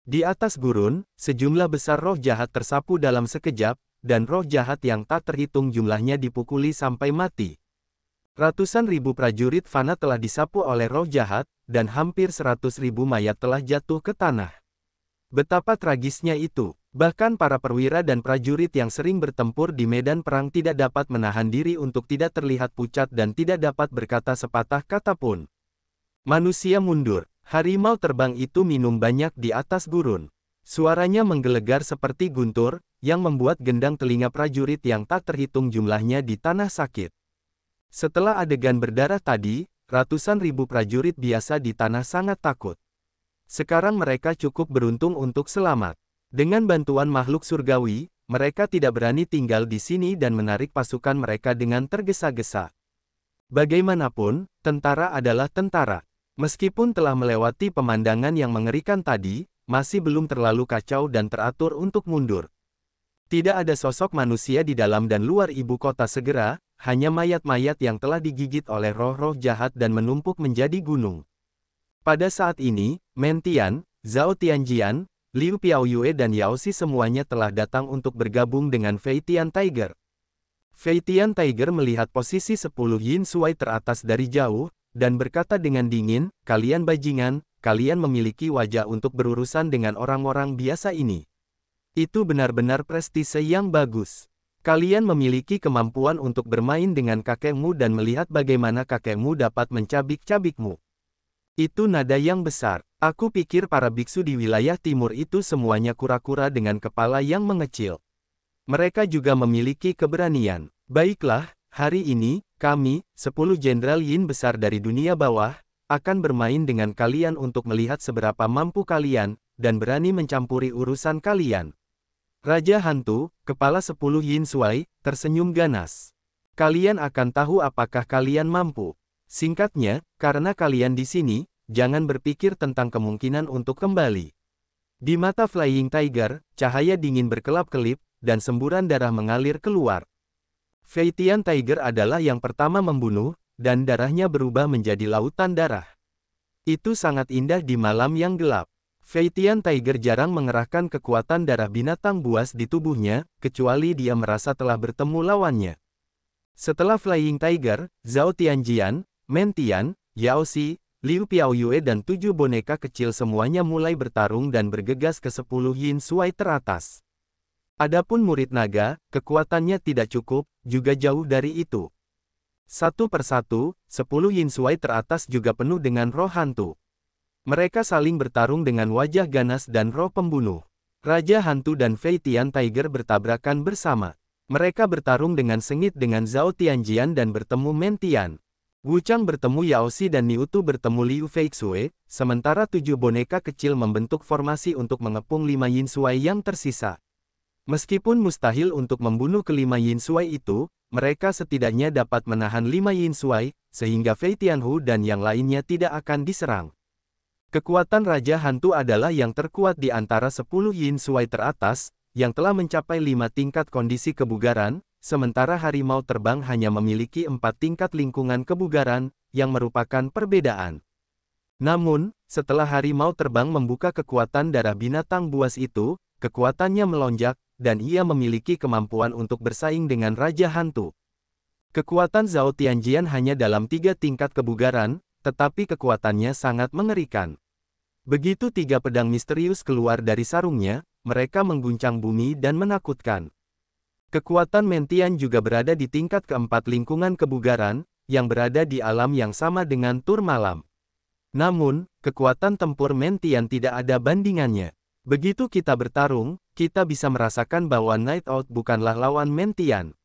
Di atas gurun, sejumlah besar roh jahat tersapu dalam sekejap, dan roh jahat yang tak terhitung jumlahnya dipukuli sampai mati. Ratusan ribu prajurit fana telah disapu oleh roh jahat, dan hampir 100.000 mayat telah jatuh ke tanah. Betapa tragisnya itu. Bahkan para perwira dan prajurit yang sering bertempur di medan perang tidak dapat menahan diri untuk tidak terlihat pucat dan tidak dapat berkata sepatah kata pun. Manusia mundur. Harimau terbang itu minum banyak di atas gurun. Suaranya menggelegar seperti guntur, yang membuat gendang telinga prajurit yang tak terhitung jumlahnya di tanah sakit. Setelah adegan berdarah tadi, ratusan ribu prajurit biasa di tanah sangat takut. Sekarang mereka cukup beruntung untuk selamat. Dengan bantuan makhluk surgawi, mereka tidak berani tinggal di sini dan menarik pasukan mereka dengan tergesa-gesa. Bagaimanapun, tentara adalah tentara. Meskipun telah melewati pemandangan yang mengerikan tadi, masih belum terlalu kacau dan teratur untuk mundur. Tidak ada sosok manusia di dalam dan luar ibu kota segera, hanya mayat-mayat yang telah digigit oleh roh-roh jahat dan menumpuk menjadi gunung. Pada saat ini, Mentian, Zhao Tianjian, Liu Piaoyue dan Yao Xi semuanya telah datang untuk bergabung dengan Fei Tian Tiger. Fei Tian Tiger melihat posisi 10 Yin Shuai teratas dari jauh, dan berkata dengan dingin, "Kalian bajingan, kalian memiliki wajah untuk berurusan dengan orang-orang biasa ini. Itu benar-benar prestise yang bagus. Kalian memiliki kemampuan untuk bermain dengan kakekmu dan melihat bagaimana kakekmu dapat mencabik-cabikmu. Itu nada yang besar. Aku pikir para biksu di wilayah timur itu semuanya kura-kura dengan kepala yang mengecil. Mereka juga memiliki keberanian. Baiklah, hari ini, kami, 10 jenderal Yin besar dari dunia bawah, akan bermain dengan kalian untuk melihat seberapa mampu kalian, dan berani mencampuri urusan kalian." Raja Hantu, kepala 10 Yin Shuai, tersenyum ganas. "Kalian akan tahu apakah kalian mampu. Singkatnya, karena kalian di sini, jangan berpikir tentang kemungkinan untuk kembali." Di mata Flying Tiger, cahaya dingin berkelap-kelip, dan semburan darah mengalir keluar. Fei Tian Tiger adalah yang pertama membunuh, dan darahnya berubah menjadi lautan darah. Itu sangat indah di malam yang gelap. Fei Tian Tiger jarang mengerahkan kekuatan darah binatang buas di tubuhnya, kecuali dia merasa telah bertemu lawannya. Setelah Flying Tiger, Zhao Tianjian, Mentian, Yao Xi, Liu Piaoyue dan 7 boneka kecil semuanya mulai bertarung dan bergegas ke 10 Yin Shuai teratas. Adapun murid naga, kekuatannya tidak cukup, juga jauh dari itu. Satu persatu, 10 Yin Shuai teratas juga penuh dengan roh hantu. Mereka saling bertarung dengan wajah ganas dan roh pembunuh. Raja Hantu dan Fei Tian Tiger bertabrakan bersama. Mereka bertarung dengan sengit dengan Zhao Tianjian dan bertemu Mentian. Wu Chang bertemu Yao Xi dan Niutu bertemu Liu Feixue, sementara 7 boneka kecil membentuk formasi untuk mengepung 5 Yin Shuai yang tersisa. Meskipun mustahil untuk membunuh kelima Yin Shuai itu, mereka setidaknya dapat menahan 5 Yin Shuai, sehingga Fei Tianhu dan yang lainnya tidak akan diserang. Kekuatan Raja Hantu adalah yang terkuat di antara 10 Yin Shuai teratas, yang telah mencapai 5 tingkat kondisi kebugaran, sementara harimau terbang hanya memiliki 4 tingkat lingkungan kebugaran, yang merupakan perbedaan. Namun, setelah harimau terbang membuka kekuatan darah binatang buas itu, kekuatannya melonjak, dan ia memiliki kemampuan untuk bersaing dengan Raja Hantu. Kekuatan Zhao Tianjian hanya dalam 3 tingkat kebugaran, tetapi kekuatannya sangat mengerikan. Begitu 3 pedang misterius keluar dari sarungnya, mereka mengguncang bumi dan menakutkan. Kekuatan Mentian juga berada di tingkat keempat lingkungan kebugaran, yang berada di alam yang sama dengan Tur Malam. Namun, kekuatan tempur Mentian tidak ada bandingannya. Begitu kita bertarung, kita bisa merasakan bahwa Night Out bukanlah lawan Mentian.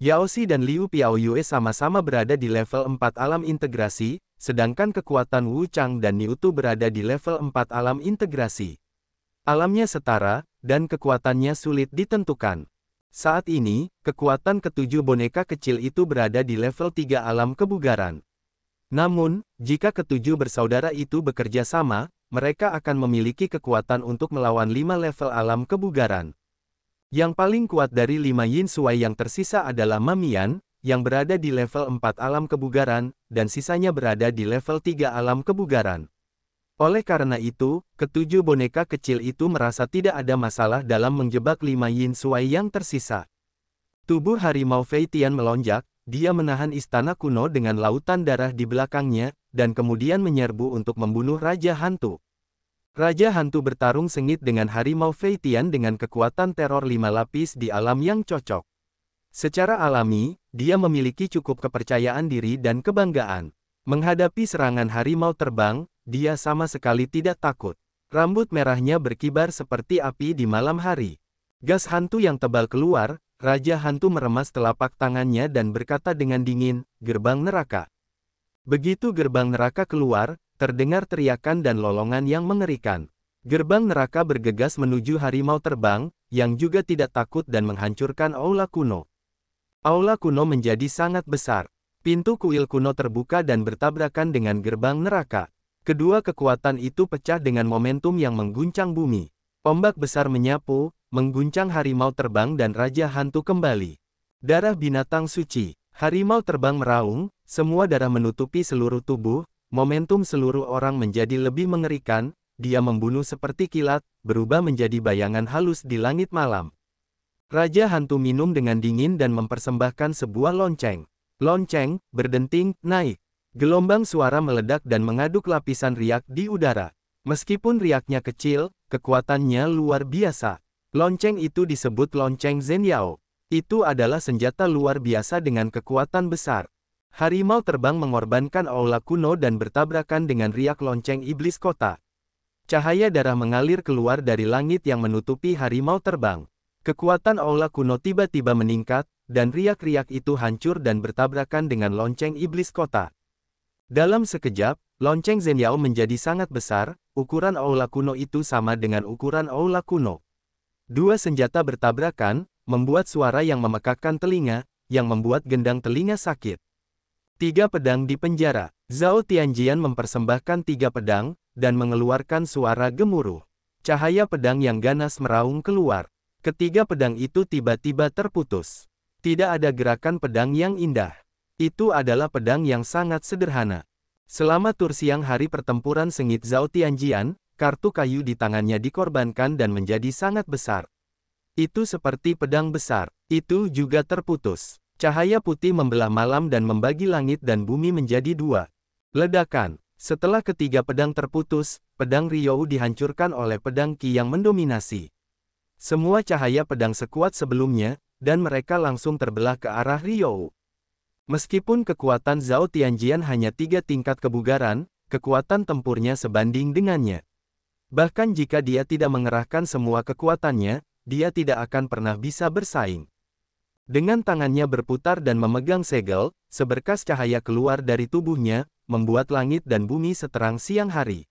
Yao Xi dan Liu Piaoyue sama-sama berada di level 4 alam integrasi, sedangkan kekuatan Wu Chang dan Niutu berada di level 4 alam integrasi. Alamnya setara, dan kekuatannya sulit ditentukan. Saat ini, kekuatan ketujuh boneka kecil itu berada di level 3 alam kebugaran. Namun, jika ketujuh bersaudara itu bekerja sama, mereka akan memiliki kekuatan untuk melawan 5 level alam kebugaran. Yang paling kuat dari 5 Yin Shuai yang tersisa adalah Mamian, yang berada di level 4 alam kebugaran, dan sisanya berada di level 3 alam kebugaran. Oleh karena itu, ketujuh boneka kecil itu merasa tidak ada masalah dalam menjebak 5 Yin Shuai yang tersisa. Tubuh harimau Fei Tian melonjak, dia menahan istana kuno dengan lautan darah di belakangnya, dan kemudian menyerbu untuk membunuh Raja Hantu. Raja Hantu bertarung sengit dengan harimau Fei Tian dengan kekuatan teror 5 lapis di alam yang cocok. Secara alami, dia memiliki cukup kepercayaan diri dan kebanggaan. Menghadapi serangan harimau terbang, dia sama sekali tidak takut. Rambut merahnya berkibar seperti api di malam hari. Gas hantu yang tebal keluar, Raja Hantu meremas telapak tangannya dan berkata dengan dingin, "Gerbang neraka." Begitu gerbang neraka keluar, terdengar teriakan dan lolongan yang mengerikan. Gerbang neraka bergegas menuju harimau terbang, yang juga tidak takut dan menghancurkan aula kuno. Aula kuno menjadi sangat besar. Pintu kuil kuno terbuka dan bertabrakan dengan gerbang neraka. Kedua kekuatan itu pecah dengan momentum yang mengguncang bumi. Ombak besar menyapu, mengguncang harimau terbang dan Raja Hantu kembali. Darah binatang suci. Harimau terbang meraung, semua darah menutupi seluruh tubuh, momentum seluruh orang menjadi lebih mengerikan, dia membunuh seperti kilat, berubah menjadi bayangan halus di langit malam. Raja Hantu minum dengan dingin dan mempersembahkan sebuah lonceng. Lonceng, berdenting, naik. Gelombang suara meledak dan mengaduk lapisan riak di udara. Meskipun riaknya kecil, kekuatannya luar biasa. Lonceng itu disebut lonceng Zhenyao. Itu adalah senjata luar biasa dengan kekuatan besar. Harimau terbang mengorbankan aula kuno dan bertabrakan dengan riak lonceng iblis kota. Cahaya darah mengalir keluar dari langit yang menutupi harimau terbang. Kekuatan aula kuno tiba-tiba meningkat, dan riak-riak itu hancur dan bertabrakan dengan lonceng iblis kota. Dalam sekejap, lonceng Zhenyao menjadi sangat besar, ukuran aula kuno itu sama dengan ukuran aula kuno. Dua senjata bertabrakan, membuat suara yang memekakkan telinga, yang membuat gendang telinga sakit. 3 pedang di penjara. Zhao Tianjian mempersembahkan 3 pedang, dan mengeluarkan suara gemuruh. Cahaya pedang yang ganas meraung keluar. Ketiga pedang itu tiba-tiba terputus. Tidak ada gerakan pedang yang indah. Itu adalah pedang yang sangat sederhana. Selama tur siang hari pertempuran sengit Zhao Tianjian, kartu kayu di tangannya dikorbankan dan menjadi sangat besar. Itu seperti pedang besar. Itu juga terputus. Cahaya putih membelah malam dan membagi langit dan bumi menjadi 2. Ledakan. Setelah ketiga pedang terputus, pedang Riyou dihancurkan oleh pedang Qi yang mendominasi. Semua cahaya pedang sekuat sebelumnya, dan mereka langsung terbelah ke arah Riyou. Meskipun kekuatan Zhao Tianjian hanya 3 tingkat kebugaran, kekuatan tempurnya sebanding dengannya. Bahkan jika dia tidak mengerahkan semua kekuatannya, dia tidak akan pernah bisa bersaing. Dengan tangannya berputar dan memegang segel, seberkas cahaya keluar dari tubuhnya, membuat langit dan bumi seterang siang hari.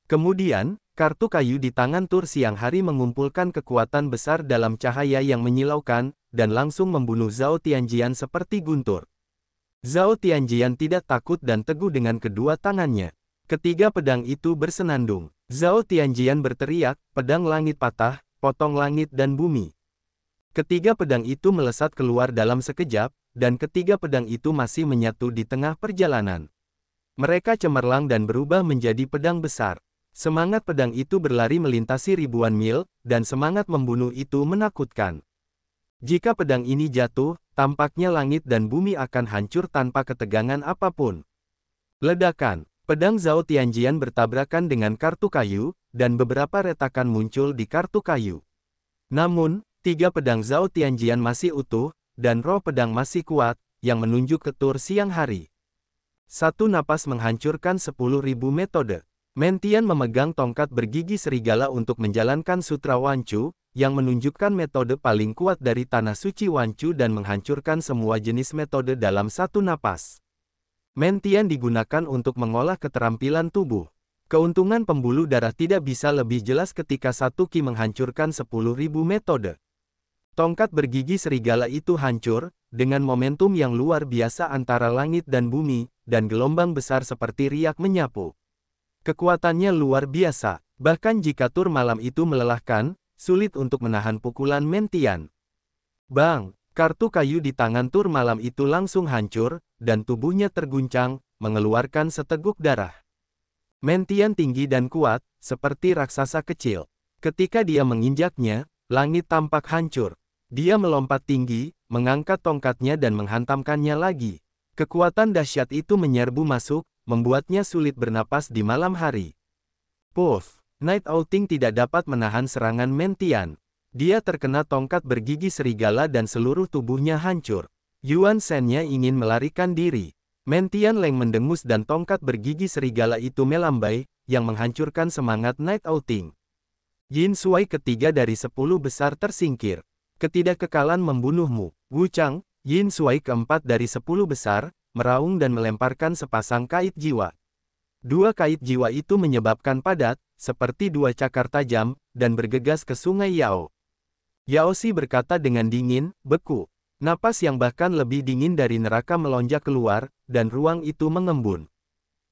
Kemudian, kartu kayu di tangan tur siang hari mengumpulkan kekuatan besar dalam cahaya yang menyilaukan, dan langsung membunuh Zhao Tianjian seperti guntur. Zhao Tianjian tidak takut dan teguh dengan kedua tangannya. Ketiga pedang itu bersenandung. Zhao Tianjian berteriak, "Pedang langit patah, potong langit dan bumi." Ketiga pedang itu melesat keluar dalam sekejap, dan ketiga pedang itu masih menyatu di tengah perjalanan. Mereka cemerlang dan berubah menjadi pedang besar. Semangat pedang itu berlari melintasi ribuan mil, dan semangat membunuh itu menakutkan. Jika pedang ini jatuh, tampaknya langit dan bumi akan hancur tanpa ketegangan apapun. Ledakan. Pedang Zhao Tianjian bertabrakan dengan kartu kayu, dan beberapa retakan muncul di kartu kayu. Namun, 3 pedang Zhao Tianjian masih utuh, dan roh pedang masih kuat, yang menunjuk ke tur siang hari. Satu napas menghancurkan 10.000 metode. Mentian memegang tongkat bergigi serigala untuk menjalankan Sutra Wanchu, yang menunjukkan metode paling kuat dari Tanah Suci Wanchu dan menghancurkan semua jenis metode dalam satu napas. Mentian digunakan untuk mengolah keterampilan tubuh. Keuntungan pembuluh darah tidak bisa lebih jelas ketika satu Qi menghancurkan 10.000 metode. Tongkat bergigi serigala itu hancur, dengan momentum yang luar biasa antara langit dan bumi, dan gelombang besar seperti riak menyapu. Kekuatannya luar biasa, bahkan jika tur malam itu melelahkan, sulit untuk menahan pukulan Mentian. Bang! Kartu kayu di tangan tur malam itu langsung hancur, dan tubuhnya terguncang, mengeluarkan seteguk darah. Mentian tinggi dan kuat, seperti raksasa kecil. Ketika dia menginjaknya, langit tampak hancur. Dia melompat tinggi, mengangkat tongkatnya dan menghantamkannya lagi. Kekuatan dahsyat itu menyerbu masuk, membuatnya sulit bernapas di malam hari. Puff! Night Outing tidak dapat menahan serangan Mentian. Dia terkena tongkat bergigi serigala dan seluruh tubuhnya hancur. Yuan Shen-nya ingin melarikan diri. Mentian Leng mendengus dan tongkat bergigi serigala itu melambai, yang menghancurkan semangat Night Outing. Yin Shuai ketiga dari 10 besar tersingkir. Ketidakkekalan membunuhmu. Wu Chang, Yin Shuai keempat dari 10 besar, meraung dan melemparkan sepasang kait jiwa. Dua kait jiwa itu menyebabkan padat, seperti dua cakar tajam, dan bergegas ke sungai Yao. Yao Xi berkata dengan dingin, beku. Napas yang bahkan lebih dingin dari neraka melonjak keluar, dan ruang itu mengembun.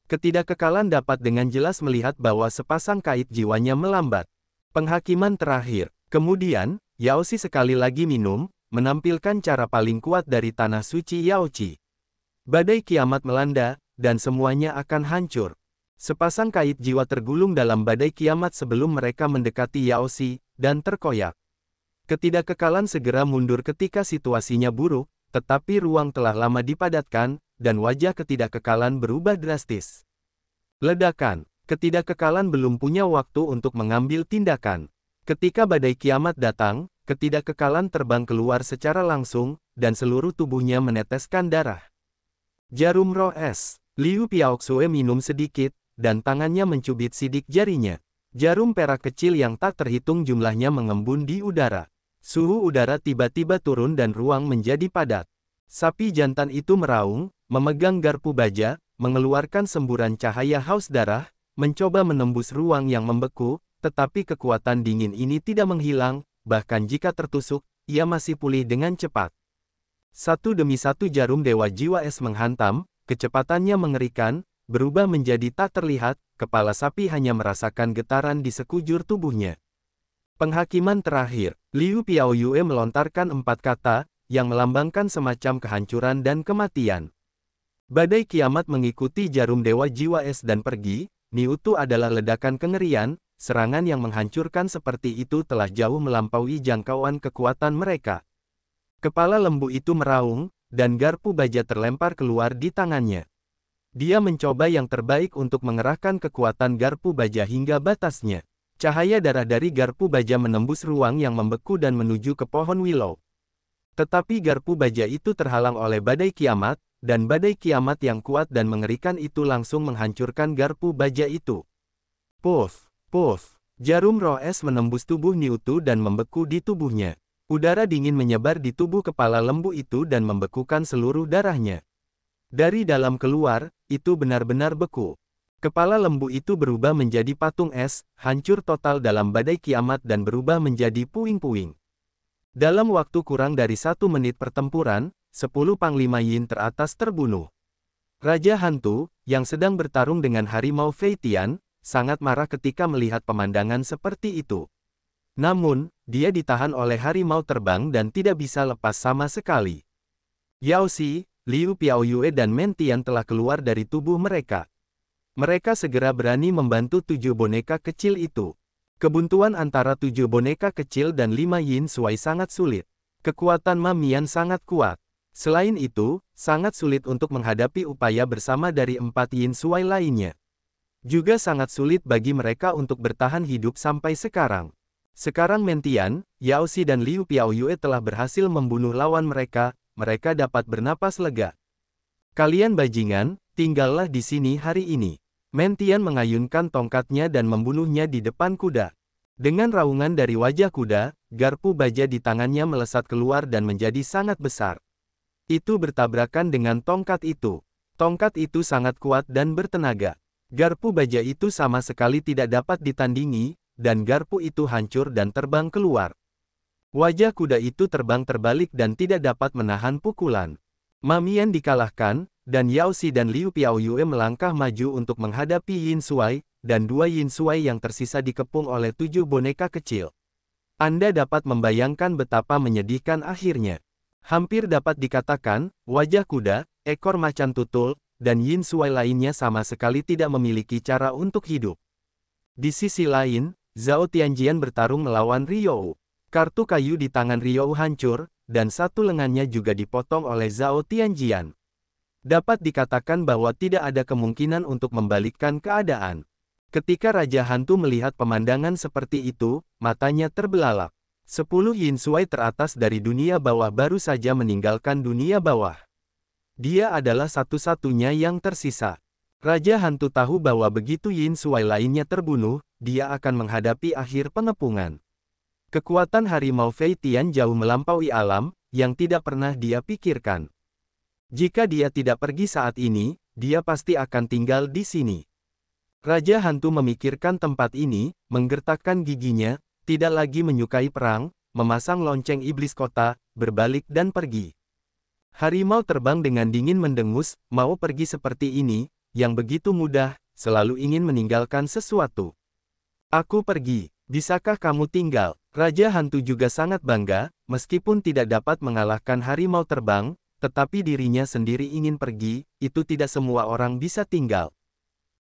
Ketidakkekalan dapat dengan jelas melihat bahwa sepasang kait jiwanya melambat. Penghakiman terakhir. Kemudian, Yao Xi sekali lagi minum, menampilkan cara paling kuat dari tanah suci Yao Qi. Badai kiamat melanda, dan semuanya akan hancur. Sepasang kait jiwa tergulung dalam badai kiamat sebelum mereka mendekati Yao Xi, dan terkoyak. Ketidakkekalan segera mundur ketika situasinya buruk, tetapi ruang telah lama dipadatkan, dan wajah ketidakkekalan berubah drastis. Ledakan. Ketidakkekalan belum punya waktu untuk mengambil tindakan. Ketika badai kiamat datang, ketidakkekalan terbang keluar secara langsung, dan seluruh tubuhnya meneteskan darah. Jarum roh es. Liu Piaoxue minum sedikit, dan tangannya mencubit sidik jarinya. Jarum perak kecil yang tak terhitung jumlahnya mengembun di udara. Suhu udara tiba-tiba turun dan ruang menjadi padat. Sapi jantan itu meraung, memegang garpu baja, mengeluarkan semburan cahaya haus darah, mencoba menembus ruang yang membeku, tetapi kekuatan dingin ini tidak menghilang, bahkan jika tertusuk, ia masih pulih dengan cepat. Satu demi satu jarum Dewa Jiwa Es menghantam, kecepatannya mengerikan, berubah menjadi tak terlihat, kepala sapi hanya merasakan getaran di sekujur tubuhnya. Penghakiman terakhir, Liu Piaoyue melontarkan 4 kata, yang melambangkan semacam kehancuran dan kematian. Badai kiamat mengikuti jarum Dewa Jiwa Es dan pergi, Niutu adalah ledakan kengerian, serangan yang menghancurkan seperti itu telah jauh melampaui jangkauan kekuatan mereka. Kepala lembu itu meraung, dan garpu baja terlempar keluar di tangannya. Dia mencoba yang terbaik untuk mengerahkan kekuatan garpu baja hingga batasnya. Cahaya darah dari garpu baja menembus ruang yang membeku dan menuju ke pohon willow. Tetapi garpu baja itu terhalang oleh badai kiamat, dan badai kiamat yang kuat dan mengerikan itu langsung menghancurkan garpu baja itu. Puff, puff, jarum roh es menembus tubuh Niutu dan membeku di tubuhnya. Udara dingin menyebar di tubuh kepala lembu itu dan membekukan seluruh darahnya. Dari dalam keluar, itu benar-benar beku. Kepala lembu itu berubah menjadi patung es, hancur total dalam badai kiamat dan berubah menjadi puing-puing. Dalam waktu kurang dari 1 menit pertempuran, 10 panglima Yin teratas terbunuh. Raja Hantu, yang sedang bertarung dengan harimau Fei Tian, sangat marah ketika melihat pemandangan seperti itu. Namun, dia ditahan oleh harimau terbang dan tidak bisa lepas sama sekali. Yao Xi, Liu Piaoyue dan Mentian telah keluar dari tubuh mereka. Mereka segera berani membantu 7 boneka kecil itu. Kebuntuan antara 7 boneka kecil dan 5 Yin Shuai sangat sulit. Kekuatan Ma Mian sangat kuat. Selain itu, sangat sulit untuk menghadapi upaya bersama dari 4 Yin Shuai lainnya. Juga sangat sulit bagi mereka untuk bertahan hidup sampai sekarang. Sekarang Mentian, Yao Xi dan Liu Piaoyue telah berhasil membunuh lawan mereka, mereka dapat bernapas lega. Kalian bajingan, tinggallah di sini hari ini. Mentian mengayunkan tongkatnya dan membunuhnya di depan kuda. Dengan raungan dari wajah kuda, garpu baja di tangannya melesat keluar dan menjadi sangat besar. Itu bertabrakan dengan tongkat itu. Tongkat itu sangat kuat dan bertenaga. Garpu baja itu sama sekali tidak dapat ditandingi, dan garpu itu hancur dan terbang keluar. Wajah kuda itu terbang terbalik dan tidak dapat menahan pukulan. Ma Mian dikalahkan, dan Yao Xi dan Liu Piaoyue melangkah maju untuk menghadapi Yin Shuai, dan 2 Yin Shuai yang tersisa dikepung oleh 7 boneka kecil. Anda dapat membayangkan betapa menyedihkan akhirnya. Hampir dapat dikatakan, wajah kuda, ekor macan tutul, dan Yin Shuai lainnya sama sekali tidak memiliki cara untuk hidup. Di sisi lain, Zhao Tianjian bertarung melawan Riyou. Kartu kayu di tangan Riyou hancur, dan satu lengannya juga dipotong oleh Zhao Tianjian. Dapat dikatakan bahwa tidak ada kemungkinan untuk membalikkan keadaan. Ketika Raja Hantu melihat pemandangan seperti itu, matanya terbelalak. 10 Yin Shuai teratas dari dunia bawah baru saja meninggalkan dunia bawah. Dia adalah satu-satunya yang tersisa. Raja Hantu tahu bahwa begitu Yin Shuai lainnya terbunuh, dia akan menghadapi akhir pengepungan. Kekuatan harimau Fei Tian jauh melampaui alam, yang tidak pernah dia pikirkan. Jika dia tidak pergi saat ini, dia pasti akan tinggal di sini. Raja Hantu memikirkan tempat ini, menggertakkan giginya, tidak lagi menyukai perang, memasang lonceng iblis kota, berbalik dan pergi. Harimau terbang dengan dingin mendengus, mau pergi seperti ini, yang begitu mudah, selalu ingin meninggalkan sesuatu. Aku pergi, bisakah kamu tinggal? Raja Hantu juga sangat bangga, meskipun tidak dapat mengalahkan harimau terbang, tetapi dirinya sendiri ingin pergi, itu tidak semua orang bisa tinggal.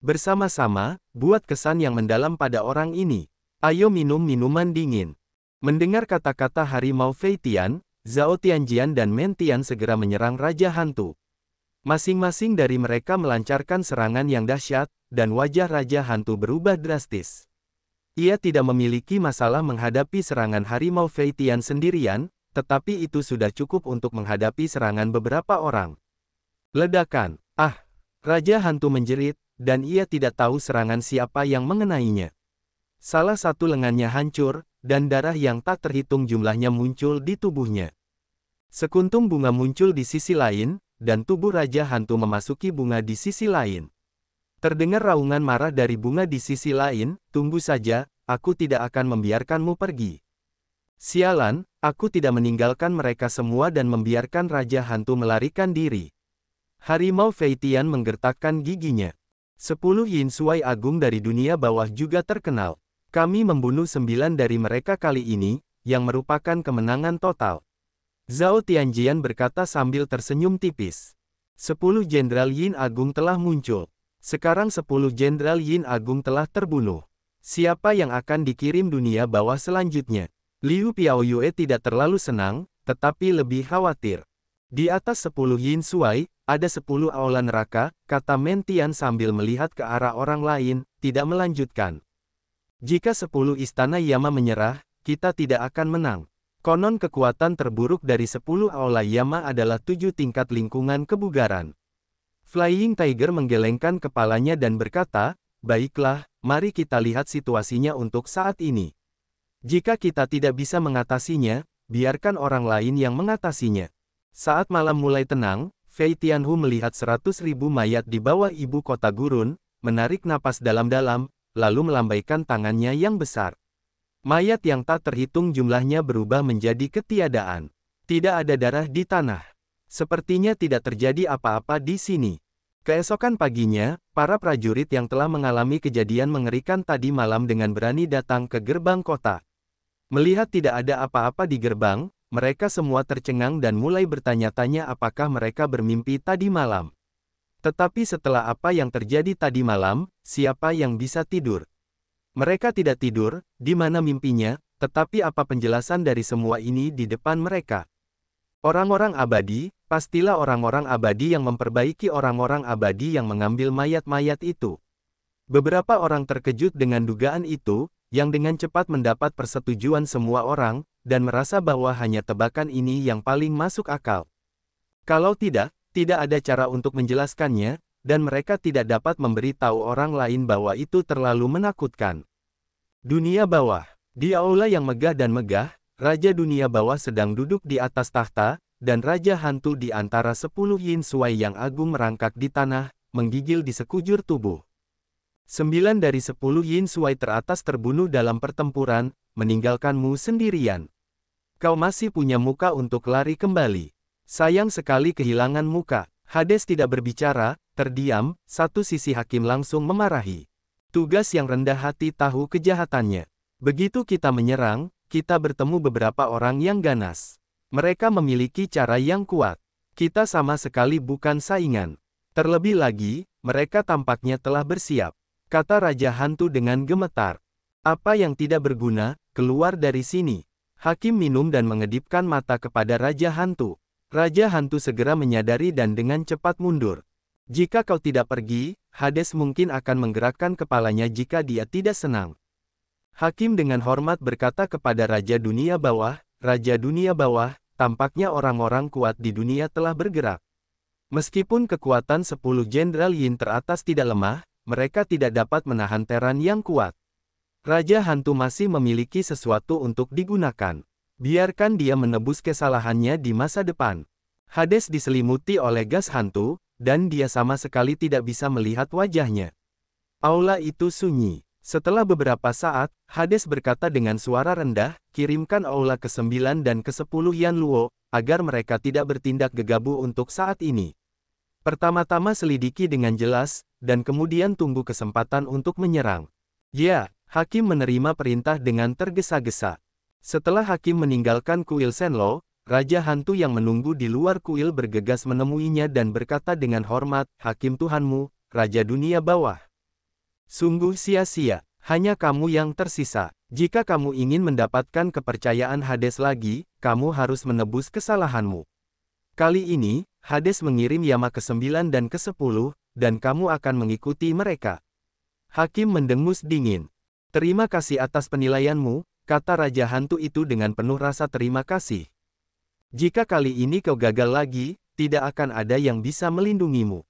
Bersama-sama, buat kesan yang mendalam pada orang ini. Ayo minum minuman dingin. Mendengar kata-kata harimau Fei Tian, Zhao Tianjian dan Men Tian segera menyerang Raja Hantu. Masing-masing dari mereka melancarkan serangan yang dahsyat, dan wajah Raja Hantu berubah drastis. Ia tidak memiliki masalah menghadapi serangan harimau Fei Tian sendirian, tetapi itu sudah cukup untuk menghadapi serangan beberapa orang. Ledakan! Ah! Raja Hantu menjerit, dan ia tidak tahu serangan siapa yang mengenainya. Salah satu lengannya hancur, dan darah yang tak terhitung jumlahnya muncul di tubuhnya. Sekuntum bunga muncul di sisi lain, dan tubuh Raja Hantu memasuki bunga di sisi lain. Terdengar raungan marah dari bunga di sisi lain, tunggu saja, aku tidak akan membiarkanmu pergi. Sialan, aku tidak meninggalkan mereka semua dan membiarkan Raja Hantu melarikan diri. Harimau Fei Tian menggertakkan giginya. 10 Yin Shuai agung dari dunia bawah juga terkenal. Kami membunuh 9 dari mereka kali ini, yang merupakan kemenangan total. Zhao Tianjian berkata sambil tersenyum tipis. 10 Jenderal Yin Agung telah muncul. Sekarang 10 Jenderal Yin Agung telah terbunuh. Siapa yang akan dikirim dunia bawah selanjutnya? Liu Piaoyue tidak terlalu senang, tetapi lebih khawatir. Di atas 10 Yin Shuai, ada 10 aula neraka, kata Men Tian sambil melihat ke arah orang lain, tidak melanjutkan. Jika 10 istana Yama menyerah, kita tidak akan menang. Konon kekuatan terburuk dari 10 aula Yama adalah 7 tingkat lingkungan kebugaran. Flying Tiger menggelengkan kepalanya dan berkata, baiklah, mari kita lihat situasinya untuk saat ini. Jika kita tidak bisa mengatasinya, biarkan orang lain yang mengatasinya. Saat malam mulai tenang, Fei Tianhu melihat 100.000 mayat di bawah ibu kota gurun, menarik napas dalam-dalam, lalu melambaikan tangannya yang besar. Mayat yang tak terhitung jumlahnya berubah menjadi ketiadaan. Tidak ada darah di tanah. Sepertinya tidak terjadi apa-apa di sini. Keesokan paginya, para prajurit yang telah mengalami kejadian mengerikan tadi malam dengan berani datang ke gerbang kota. Melihat tidak ada apa-apa di gerbang, mereka semua tercengang dan mulai bertanya-tanya apakah mereka bermimpi tadi malam. Tetapi setelah apa yang terjadi tadi malam, siapa yang bisa tidur? Mereka tidak tidur, di mana mimpinya, tetapi apa penjelasan dari semua ini di depan mereka? Orang-orang abadi, pastilah orang-orang abadi yang memperbaiki orang-orang abadi yang mengambil mayat-mayat itu. Beberapa orang terkejut dengan dugaan itu, yang dengan cepat mendapat persetujuan semua orang, dan merasa bahwa hanya tebakan ini yang paling masuk akal. Kalau tidak ada cara untuk menjelaskannya, dan mereka tidak dapat memberitahu orang lain bahwa itu terlalu menakutkan. Dunia bawah. Di aula yang megah dan megah, Raja Dunia Bawah sedang duduk di atas tahta, dan Raja Hantu di antara 10 Yin Shuai yang agung merangkak di tanah, menggigil di sekujur tubuh. 9 dari 10 Yin Shuai teratas terbunuh dalam pertempuran, meninggalkanmu sendirian. Kau masih punya muka untuk lari kembali. Sayang sekali kehilangan muka. Hades tidak berbicara, terdiam, satu sisi hakim langsung memarahi. Tugas yang rendah hati tahu kejahatannya. Begitu kita menyerang, kita bertemu beberapa orang yang ganas. Mereka memiliki cara yang kuat. Kita sama sekali bukan saingan. Terlebih lagi, mereka tampaknya telah bersiap, kata Raja Hantu dengan gemetar. Apa yang tidak berguna, keluar dari sini. Hakim minum dan mengedipkan mata kepada Raja Hantu. Raja Hantu segera menyadari dan dengan cepat mundur. Jika kau tidak pergi, Hades mungkin akan menggerakkan kepalanya jika dia tidak senang. Hakim dengan hormat berkata kepada Raja Dunia Bawah, Raja Dunia Bawah, tampaknya orang-orang kuat di dunia telah bergerak. Meskipun kekuatan 10 Jenderal Yin teratas tidak lemah, mereka tidak dapat menahan Teran yang kuat. Raja Hantu masih memiliki sesuatu untuk digunakan. Biarkan dia menebus kesalahannya di masa depan. Hades diselimuti oleh gas hantu, dan dia sama sekali tidak bisa melihat wajahnya. Aula itu sunyi. Setelah beberapa saat, Hades berkata dengan suara rendah, kirimkan aula ke-9 dan ke-10 Yan Luo, agar mereka tidak bertindak gegabah untuk saat ini. Pertama-tama selidiki dengan jelas, dan kemudian tunggu kesempatan untuk menyerang. Ya, Hakim menerima perintah dengan tergesa-gesa. Setelah Hakim meninggalkan kuil Shenlou, Raja Hantu yang menunggu di luar kuil bergegas menemuinya dan berkata dengan hormat, Hakim Tuhanmu, Raja Dunia Bawah. Sungguh sia-sia, hanya kamu yang tersisa. Jika kamu ingin mendapatkan kepercayaan Hades lagi, kamu harus menebus kesalahanmu. Kali ini, Hades mengirim Yama ke-9 dan ke-10, dan kamu akan mengikuti mereka. Hakim mendengus dingin. Terima kasih atas penilaianmu, kata Raja Hantu itu dengan penuh rasa terima kasih. Jika kali ini kau gagal lagi, tidak akan ada yang bisa melindungimu.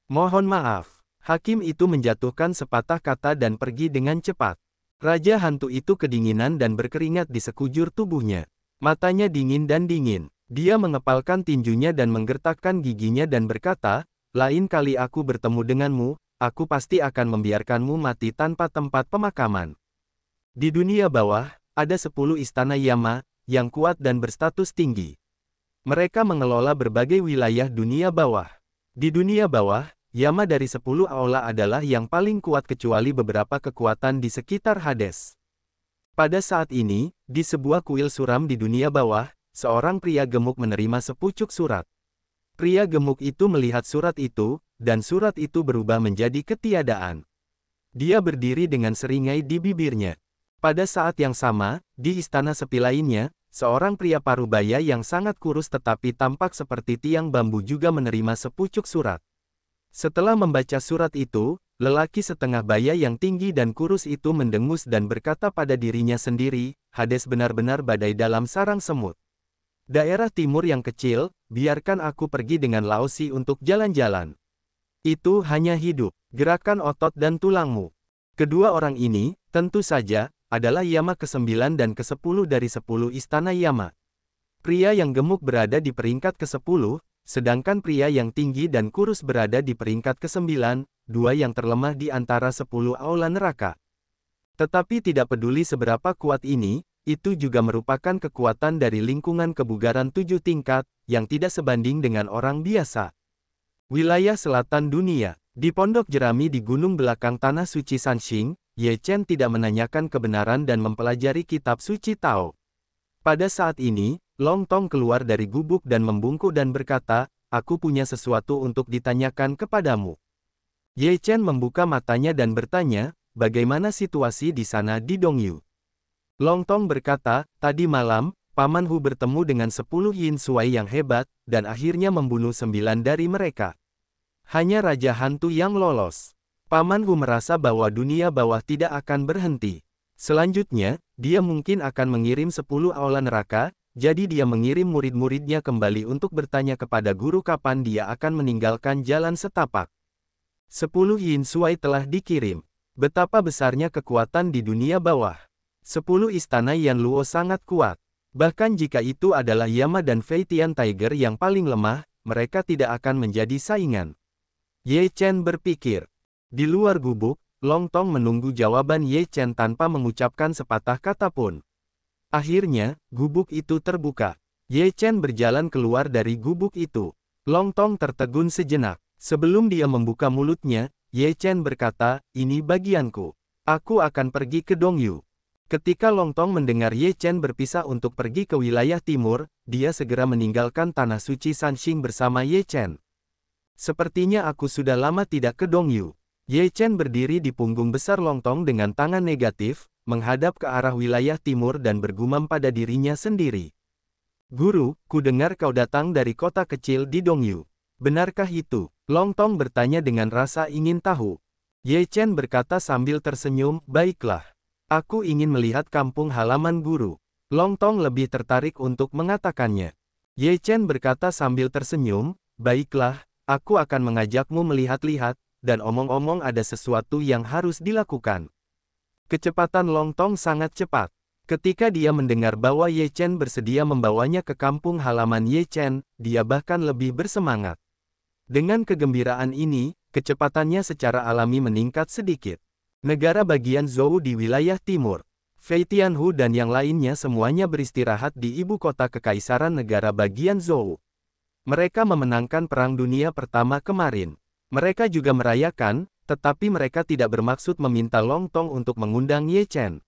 Mohon maaf. Hakim itu menjatuhkan sepatah kata dan pergi dengan cepat. Raja Hantu itu kedinginan dan berkeringat di sekujur tubuhnya. Matanya dingin dan dingin. Dia mengepalkan tinjunya dan menggertakkan giginya dan berkata, lain kali aku bertemu denganmu, aku pasti akan membiarkanmu mati tanpa tempat pemakaman. Di dunia bawah, ada 10 istana Yama, yang kuat dan berstatus tinggi. Mereka mengelola berbagai wilayah dunia bawah. Di dunia bawah, Yama dari 10 aula adalah yang paling kuat kecuali beberapa kekuatan di sekitar Hades. Pada saat ini, di sebuah kuil suram di dunia bawah, seorang pria gemuk menerima sepucuk surat. Pria gemuk itu melihat surat itu, dan surat itu berubah menjadi ketiadaan. Dia berdiri dengan seringai di bibirnya. Pada saat yang sama, di istana sepi lainnya, seorang pria parubaya yang sangat kurus tetapi tampak seperti tiang bambu juga menerima sepucuk surat. Setelah membaca surat itu, lelaki setengah baya yang tinggi dan kurus itu mendengus dan berkata pada dirinya sendiri, Hades benar-benar badai dalam sarang semut. Daerah timur yang kecil, biarkan aku pergi dengan Laosi untuk jalan-jalan. Itu hanya hidup, gerakan otot dan tulangmu. Kedua orang ini, tentu saja, adalah Yama ke-9 dan ke-10 dari 10 istana Yama. Pria yang gemuk berada di peringkat ke-10, sedangkan pria yang tinggi dan kurus berada di peringkat ke-9, dua yang terlemah di antara 10 aula neraka. Tetapi tidak peduli seberapa kuat ini, itu juga merupakan kekuatan dari lingkungan kebugaran 7 tingkat, yang tidak sebanding dengan orang biasa. Wilayah selatan dunia, di pondok jerami di gunung belakang tanah suci Sanxing, Ye Chen tidak menanyakan kebenaran dan mempelajari kitab suci Tao. Pada saat ini, Long Tong keluar dari gubuk dan membungkuk dan berkata, aku punya sesuatu untuk ditanyakan kepadamu. Ye Chen membuka matanya dan bertanya, bagaimana situasi di sana di Dongyu? Long Tong berkata, tadi malam, Paman Hu bertemu dengan 10 Yin Shuai yang hebat, dan akhirnya membunuh 9 dari mereka. Hanya Raja Hantu yang lolos. Paman Hu merasa bahwa dunia bawah tidak akan berhenti. Selanjutnya, dia mungkin akan mengirim 10 aula neraka, jadi dia mengirim murid-muridnya kembali untuk bertanya kepada guru kapan dia akan meninggalkan jalan setapak. 10 Yin Shuai telah dikirim. Betapa besarnya kekuatan di dunia bawah. 10 istana Yan Luo sangat kuat. Bahkan jika itu adalah Yama dan Fei Tian Tiger yang paling lemah, mereka tidak akan menjadi saingan. Ye Chen berpikir. Di luar gubuk, Long Tong menunggu jawaban Ye Chen tanpa mengucapkan sepatah kata pun. Akhirnya, gubuk itu terbuka. Ye Chen berjalan keluar dari gubuk itu. Long Tong tertegun sejenak. Sebelum dia membuka mulutnya, Ye Chen berkata, ini bagianku. Aku akan pergi ke Dongyu. Ketika Long Tong mendengar Ye Chen berpisah untuk pergi ke wilayah timur, dia segera meninggalkan tanah suci Sanxing bersama Ye Chen. Sepertinya aku sudah lama tidak ke Dongyu. Ye Chen berdiri di punggung besar Longtong dengan tangan negatif, menghadap ke arah wilayah timur dan bergumam pada dirinya sendiri. Guru, ku dengar kau datang dari kota kecil di Dongyu. Benarkah itu? Longtong bertanya dengan rasa ingin tahu. Ye Chen berkata sambil tersenyum, baiklah. Aku ingin melihat kampung halaman guru. Longtong lebih tertarik untuk mengatakannya. Ye Chen berkata sambil tersenyum, baiklah, aku akan mengajakmu melihat-lihat, dan omong-omong ada sesuatu yang harus dilakukan. Kecepatan Longtong sangat cepat. Ketika dia mendengar bahwa Ye Chen bersedia membawanya ke kampung halaman Ye Chen, dia bahkan lebih bersemangat. Dengan kegembiraan ini, kecepatannya secara alami meningkat sedikit. Negara bagian Zhou di wilayah timur. Fei Tianhu dan yang lainnya semuanya beristirahat di ibu kota kekaisaran negara bagian Zhou. Mereka memenangkan Perang Dunia Pertama kemarin. Mereka juga merayakan, tetapi mereka tidak bermaksud meminta Longtong untuk mengundang Ye Chen.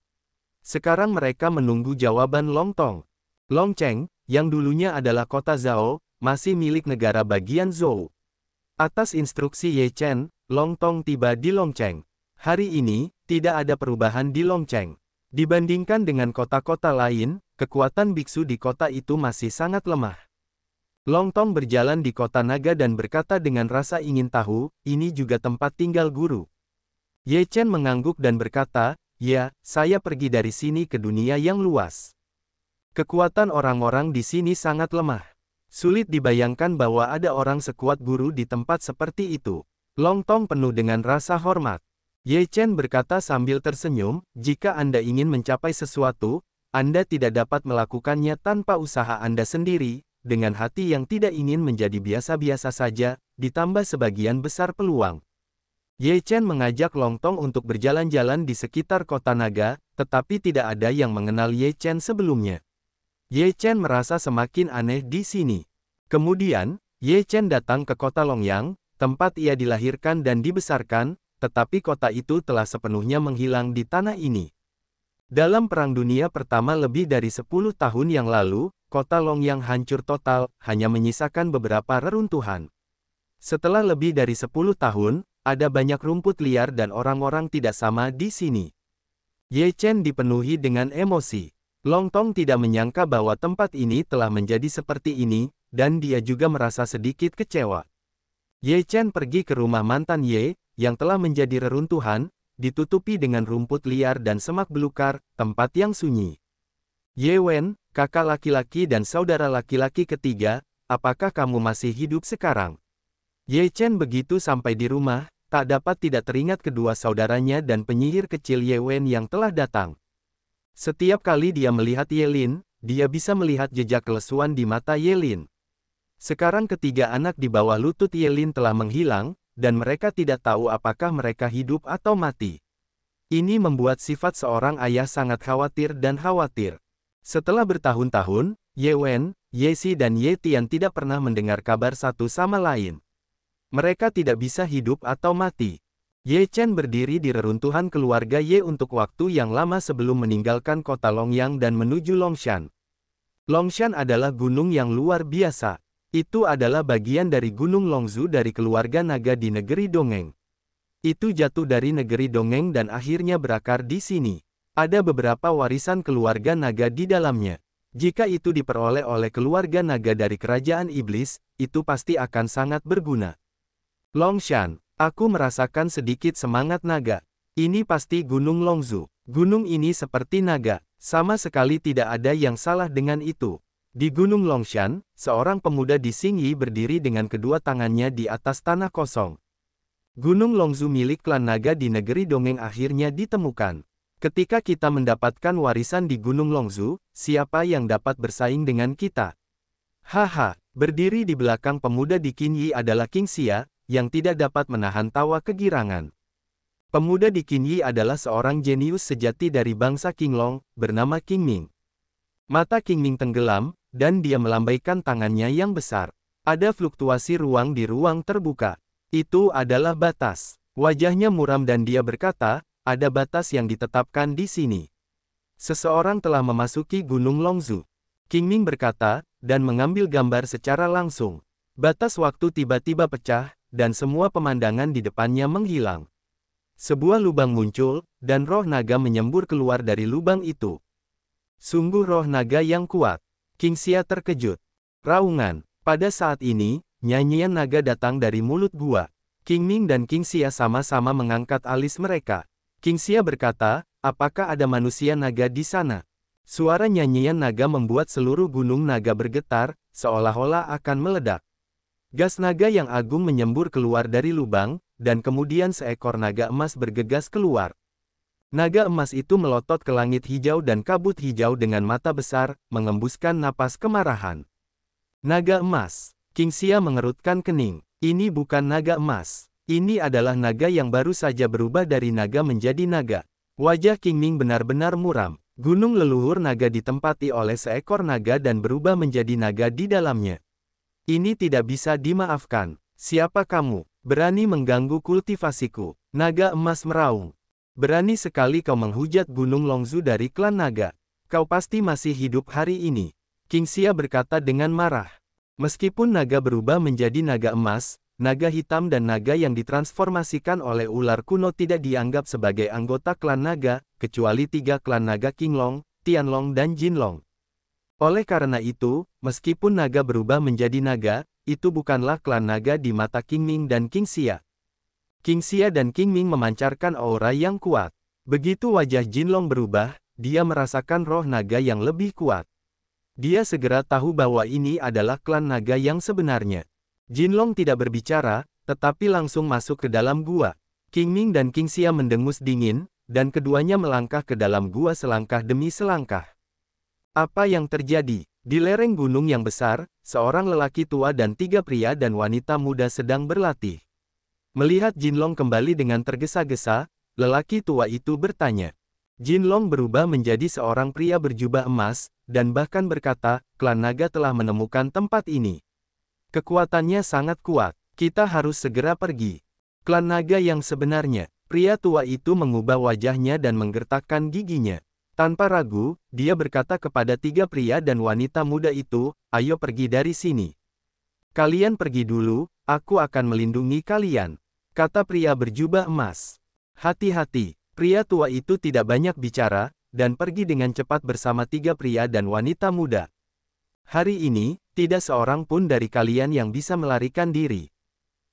Sekarang mereka menunggu jawaban Longtong. Longcheng, yang dulunya adalah kota Zhao, masih milik negara bagian Zhou. Atas instruksi Ye Chen, Longtong tiba di Longcheng. Hari ini, tidak ada perubahan di Longcheng. Dibandingkan dengan kota-kota lain, kekuatan biksu di kota itu masih sangat lemah. Longtong berjalan di kota naga dan berkata dengan rasa ingin tahu, ini juga tempat tinggal guru. Ye Chen mengangguk dan berkata, ya, saya pergi dari sini ke dunia yang luas. Kekuatan orang-orang di sini sangat lemah. Sulit dibayangkan bahwa ada orang sekuat guru di tempat seperti itu. Longtong penuh dengan rasa hormat. Ye Chen berkata sambil tersenyum, jika Anda ingin mencapai sesuatu, Anda tidak dapat melakukannya tanpa usaha Anda sendiri. Dengan hati yang tidak ingin menjadi biasa-biasa saja, ditambah sebagian besar peluang. Ye Chen mengajak Longtong untuk berjalan-jalan di sekitar kota naga, tetapi tidak ada yang mengenal Ye Chen sebelumnya. Ye Chen merasa semakin aneh di sini. Kemudian, Ye Chen datang ke kota Longyang, tempat ia dilahirkan dan dibesarkan, tetapi kota itu telah sepenuhnya menghilang di tanah ini. Dalam Perang Dunia Pertama lebih dari 10 tahun yang lalu, kota Longyang hancur total, hanya menyisakan beberapa reruntuhan. Setelah lebih dari 10 tahun, ada banyak rumput liar dan orang-orang tidak sama di sini. Ye Chen dipenuhi dengan emosi. Longtong tidak menyangka bahwa tempat ini telah menjadi seperti ini, dan dia juga merasa sedikit kecewa. Ye Chen pergi ke rumah mantan Ye, yang telah menjadi reruntuhan, ditutupi dengan rumput liar dan semak belukar, tempat yang sunyi. Ye Wen, kakak laki-laki dan saudara laki-laki ketiga, apakah kamu masih hidup sekarang? Ye Chen begitu sampai di rumah, tak dapat tidak teringat kedua saudaranya dan penyihir kecil Ye Wen yang telah datang. Setiap kali dia melihat Ye Lin, dia bisa melihat jejak kelesuan di mata Ye Lin. Sekarang ketiga anak di bawah lutut Ye Lin telah menghilang, dan mereka tidak tahu apakah mereka hidup atau mati. Ini membuat sifat seorang ayah sangat khawatir dan khawatir. Setelah bertahun-tahun, Ye Wen, Ye Si dan Ye Tian tidak pernah mendengar kabar satu sama lain. Mereka tidak bisa hidup atau mati. Ye Chen berdiri di reruntuhan keluarga Ye untuk waktu yang lama sebelum meninggalkan kota Longyang dan menuju Longshan. Longshan adalah gunung yang luar biasa. Itu adalah bagian dari Gunung Longzhu dari keluarga naga di negeri Dongeng. Itu jatuh dari negeri Dongeng dan akhirnya berakar di sini. Ada beberapa warisan keluarga naga di dalamnya. Jika itu diperoleh oleh keluarga naga dari kerajaan iblis, itu pasti akan sangat berguna. Longshan, aku merasakan sedikit semangat naga. Ini pasti Gunung Longzhu. Gunung ini seperti naga. Sama sekali tidak ada yang salah dengan itu. Di Gunung Longshan, seorang pemuda di Xingyi berdiri dengan kedua tangannya di atas tanah kosong. Gunung Longzhu milik klan naga di negeri Dongeng akhirnya ditemukan. Ketika kita mendapatkan warisan di Gunung Longzhu, siapa yang dapat bersaing dengan kita? Haha, berdiri di belakang pemuda di Qinyi adalah King Xia, yang tidak dapat menahan tawa kegirangan. Pemuda di Qinyi adalah seorang jenius sejati dari bangsa Qinglong, bernama King Ming. Mata King Ming tenggelam, dan dia melambaikan tangannya yang besar. Ada fluktuasi ruang di ruang terbuka. Itu adalah batas. Wajahnya muram dan dia berkata, ada batas yang ditetapkan di sini. Seseorang telah memasuki Gunung Longzhu. King Ming berkata, dan mengambil gambar secara langsung. Batas waktu tiba-tiba pecah, dan semua pemandangan di depannya menghilang. Sebuah lubang muncul, dan roh naga menyembur keluar dari lubang itu. Sungguh roh naga yang kuat. Qingxia terkejut. Raungan. Pada saat ini, nyanyian naga datang dari mulut gua. Qingming dan Qingxia sama-sama mengangkat alis mereka. Qingxia berkata, apakah ada manusia naga di sana? Suara nyanyian naga membuat seluruh gunung naga bergetar, seolah-olah akan meledak. Gas naga yang agung menyembur keluar dari lubang, dan kemudian seekor naga emas bergegas keluar. Naga emas itu melotot ke langit hijau dan kabut hijau dengan mata besar, mengembuskan napas kemarahan. Naga emas. Qingxia mengerutkan kening. Ini bukan naga emas. Ini adalah naga yang baru saja berubah dari naga menjadi naga. Wajah Qingming benar-benar muram. Gunung leluhur naga ditempati oleh seekor naga dan berubah menjadi naga di dalamnya. Ini tidak bisa dimaafkan. Siapa kamu? Berani mengganggu kultivasiku? Naga emas meraung. Berani sekali kau menghujat Gunung Longzhu dari klan naga. Kau pasti masih hidup hari ini. Qingxia berkata dengan marah. Meskipun naga berubah menjadi naga emas, naga hitam dan naga yang ditransformasikan oleh ular kuno tidak dianggap sebagai anggota klan naga, kecuali 3 klan naga Qinglong, Tianlong dan Jinlong. Oleh karena itu, meskipun naga berubah menjadi naga, itu bukanlah klan naga di mata Qingming dan Qingxia. Qingxia dan Qingming memancarkan aura yang kuat. Begitu wajah Jinlong berubah, dia merasakan roh naga yang lebih kuat. Dia segera tahu bahwa ini adalah klan naga yang sebenarnya. Jinlong tidak berbicara, tetapi langsung masuk ke dalam gua. Qingming dan Qingxia mendengus dingin, dan keduanya melangkah ke dalam gua selangkah demi selangkah. Apa yang terjadi? Di lereng gunung yang besar, seorang lelaki tua dan 3 pria dan wanita muda sedang berlatih. Melihat Jinlong kembali dengan tergesa-gesa, lelaki tua itu bertanya. Jinlong berubah menjadi seorang pria berjubah emas, dan bahkan berkata, klan naga telah menemukan tempat ini. Kekuatannya sangat kuat, kita harus segera pergi. Klan naga yang sebenarnya, pria tua itu mengubah wajahnya dan menggertakkan giginya. Tanpa ragu, dia berkata kepada 3 pria dan wanita muda itu, ayo pergi dari sini. Kalian pergi dulu, aku akan melindungi kalian, kata pria berjubah emas. Hati-hati. Pria tua itu tidak banyak bicara, dan pergi dengan cepat bersama 3 pria dan wanita muda. Hari ini, tidak seorang pun dari kalian yang bisa melarikan diri.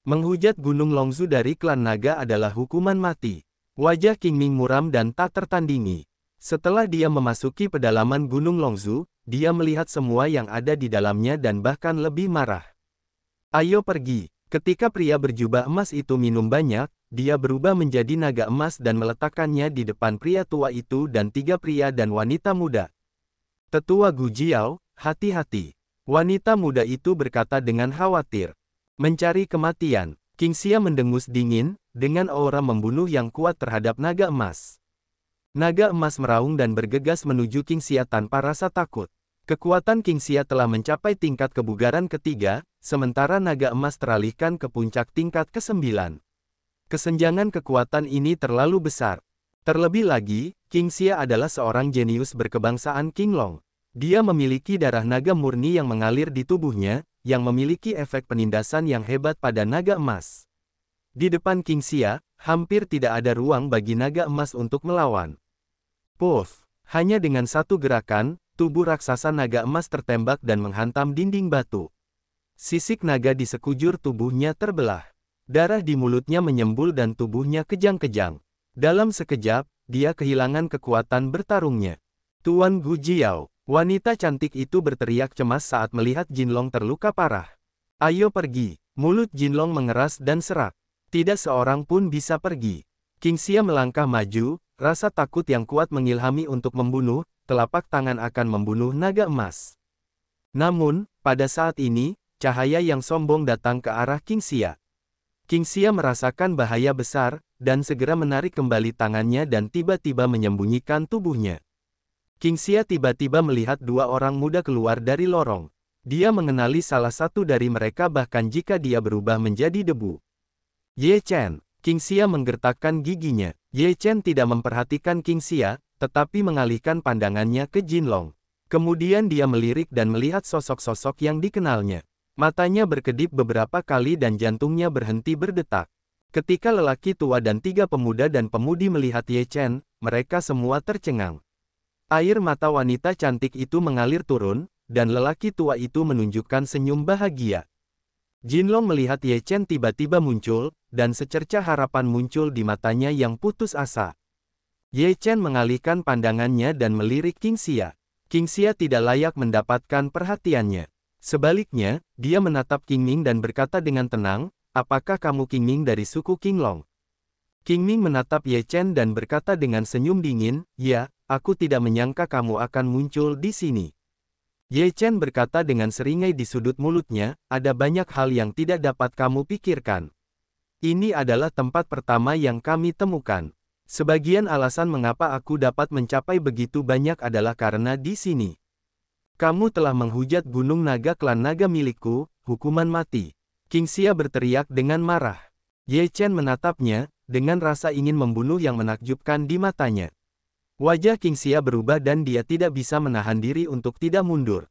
Menghujat Gunung Longzhu dari klan naga adalah hukuman mati. Wajah Qingming muram dan tak tertandingi. Setelah dia memasuki pedalaman Gunung Longzhu, dia melihat semua yang ada di dalamnya dan bahkan lebih marah. Ayo pergi. Ketika pria berjubah emas itu minum banyak, dia berubah menjadi naga emas dan meletakkannya di depan pria tua itu dan 3 pria dan wanita muda. Tetua Gu Jiao, hati-hati. Wanita muda itu berkata dengan khawatir. Mencari kematian. Qingxia mendengus dingin, dengan aura membunuh yang kuat terhadap naga emas. Naga emas meraung dan bergegas menuju Qingxia tanpa rasa takut. Kekuatan Qingxia telah mencapai tingkat kebugaran ketiga, sementara naga emas teralihkan ke puncak tingkat ke-9. Kesenjangan kekuatan ini terlalu besar. Terlebih lagi, Qingxia adalah seorang jenius berkebangsaan Qinglong. Dia memiliki darah naga murni yang mengalir di tubuhnya, yang memiliki efek penindasan yang hebat pada naga emas. Di depan Qingxia, hampir tidak ada ruang bagi naga emas untuk melawan. Puff! Hanya dengan satu gerakan, tubuh raksasa naga emas tertembak dan menghantam dinding batu. Sisik naga di sekujur tubuhnya terbelah. Darah di mulutnya menyembul dan tubuhnya kejang-kejang. Dalam sekejap, dia kehilangan kekuatan bertarungnya. Tuan Gu Jiao, wanita cantik itu berteriak cemas saat melihat Jinlong terluka parah. Ayo pergi. Mulut Jinlong mengeras dan serak. Tidak seorang pun bisa pergi. Qingxia melangkah maju, rasa takut yang kuat mengilhami untuk membunuh, telapak tangan akan membunuh naga emas. Namun, pada saat ini, cahaya yang sombong datang ke arah Qingxia. Qingxia merasakan bahaya besar, dan segera menarik kembali tangannya dan tiba-tiba menyembunyikan tubuhnya. Qingxia tiba-tiba melihat 2 orang muda keluar dari lorong. Dia mengenali salah satu dari mereka bahkan jika dia berubah menjadi debu. Ye Chen. Qingxia menggertakkan giginya. Ye Chen tidak memperhatikan Qingxia, tetapi mengalihkan pandangannya ke Jinlong. Kemudian dia melirik dan melihat sosok-sosok yang dikenalnya. Matanya berkedip beberapa kali dan jantungnya berhenti berdetak. Ketika lelaki tua dan 3 pemuda dan pemudi melihat Ye Chen, mereka semua tercengang. Air mata wanita cantik itu mengalir turun, dan lelaki tua itu menunjukkan senyum bahagia. Jinlong melihat Ye Chen tiba-tiba muncul, dan secercah harapan muncul di matanya yang putus asa. Ye Chen mengalihkan pandangannya dan melirik Qingxia. Qingxia tidak layak mendapatkan perhatiannya. Sebaliknya, dia menatap Qingming dan berkata dengan tenang, "Apakah kamu Qingming dari suku Qinglong?" Qingming menatap Ye Chen dan berkata dengan senyum dingin, "Ya, aku tidak menyangka kamu akan muncul di sini." Ye Chen berkata dengan seringai di sudut mulutnya, "Ada banyak hal yang tidak dapat kamu pikirkan. Ini adalah tempat pertama yang kami temukan. Sebagian alasan mengapa aku dapat mencapai begitu banyak adalah karena di sini. Kamu telah menghujat Gunung Naga klan naga milikku, hukuman mati." Qingxia berteriak dengan marah. Ye Chen menatapnya, dengan rasa ingin membunuh yang menakjubkan di matanya. Wajah Qingxia berubah dan dia tidak bisa menahan diri untuk tidak mundur.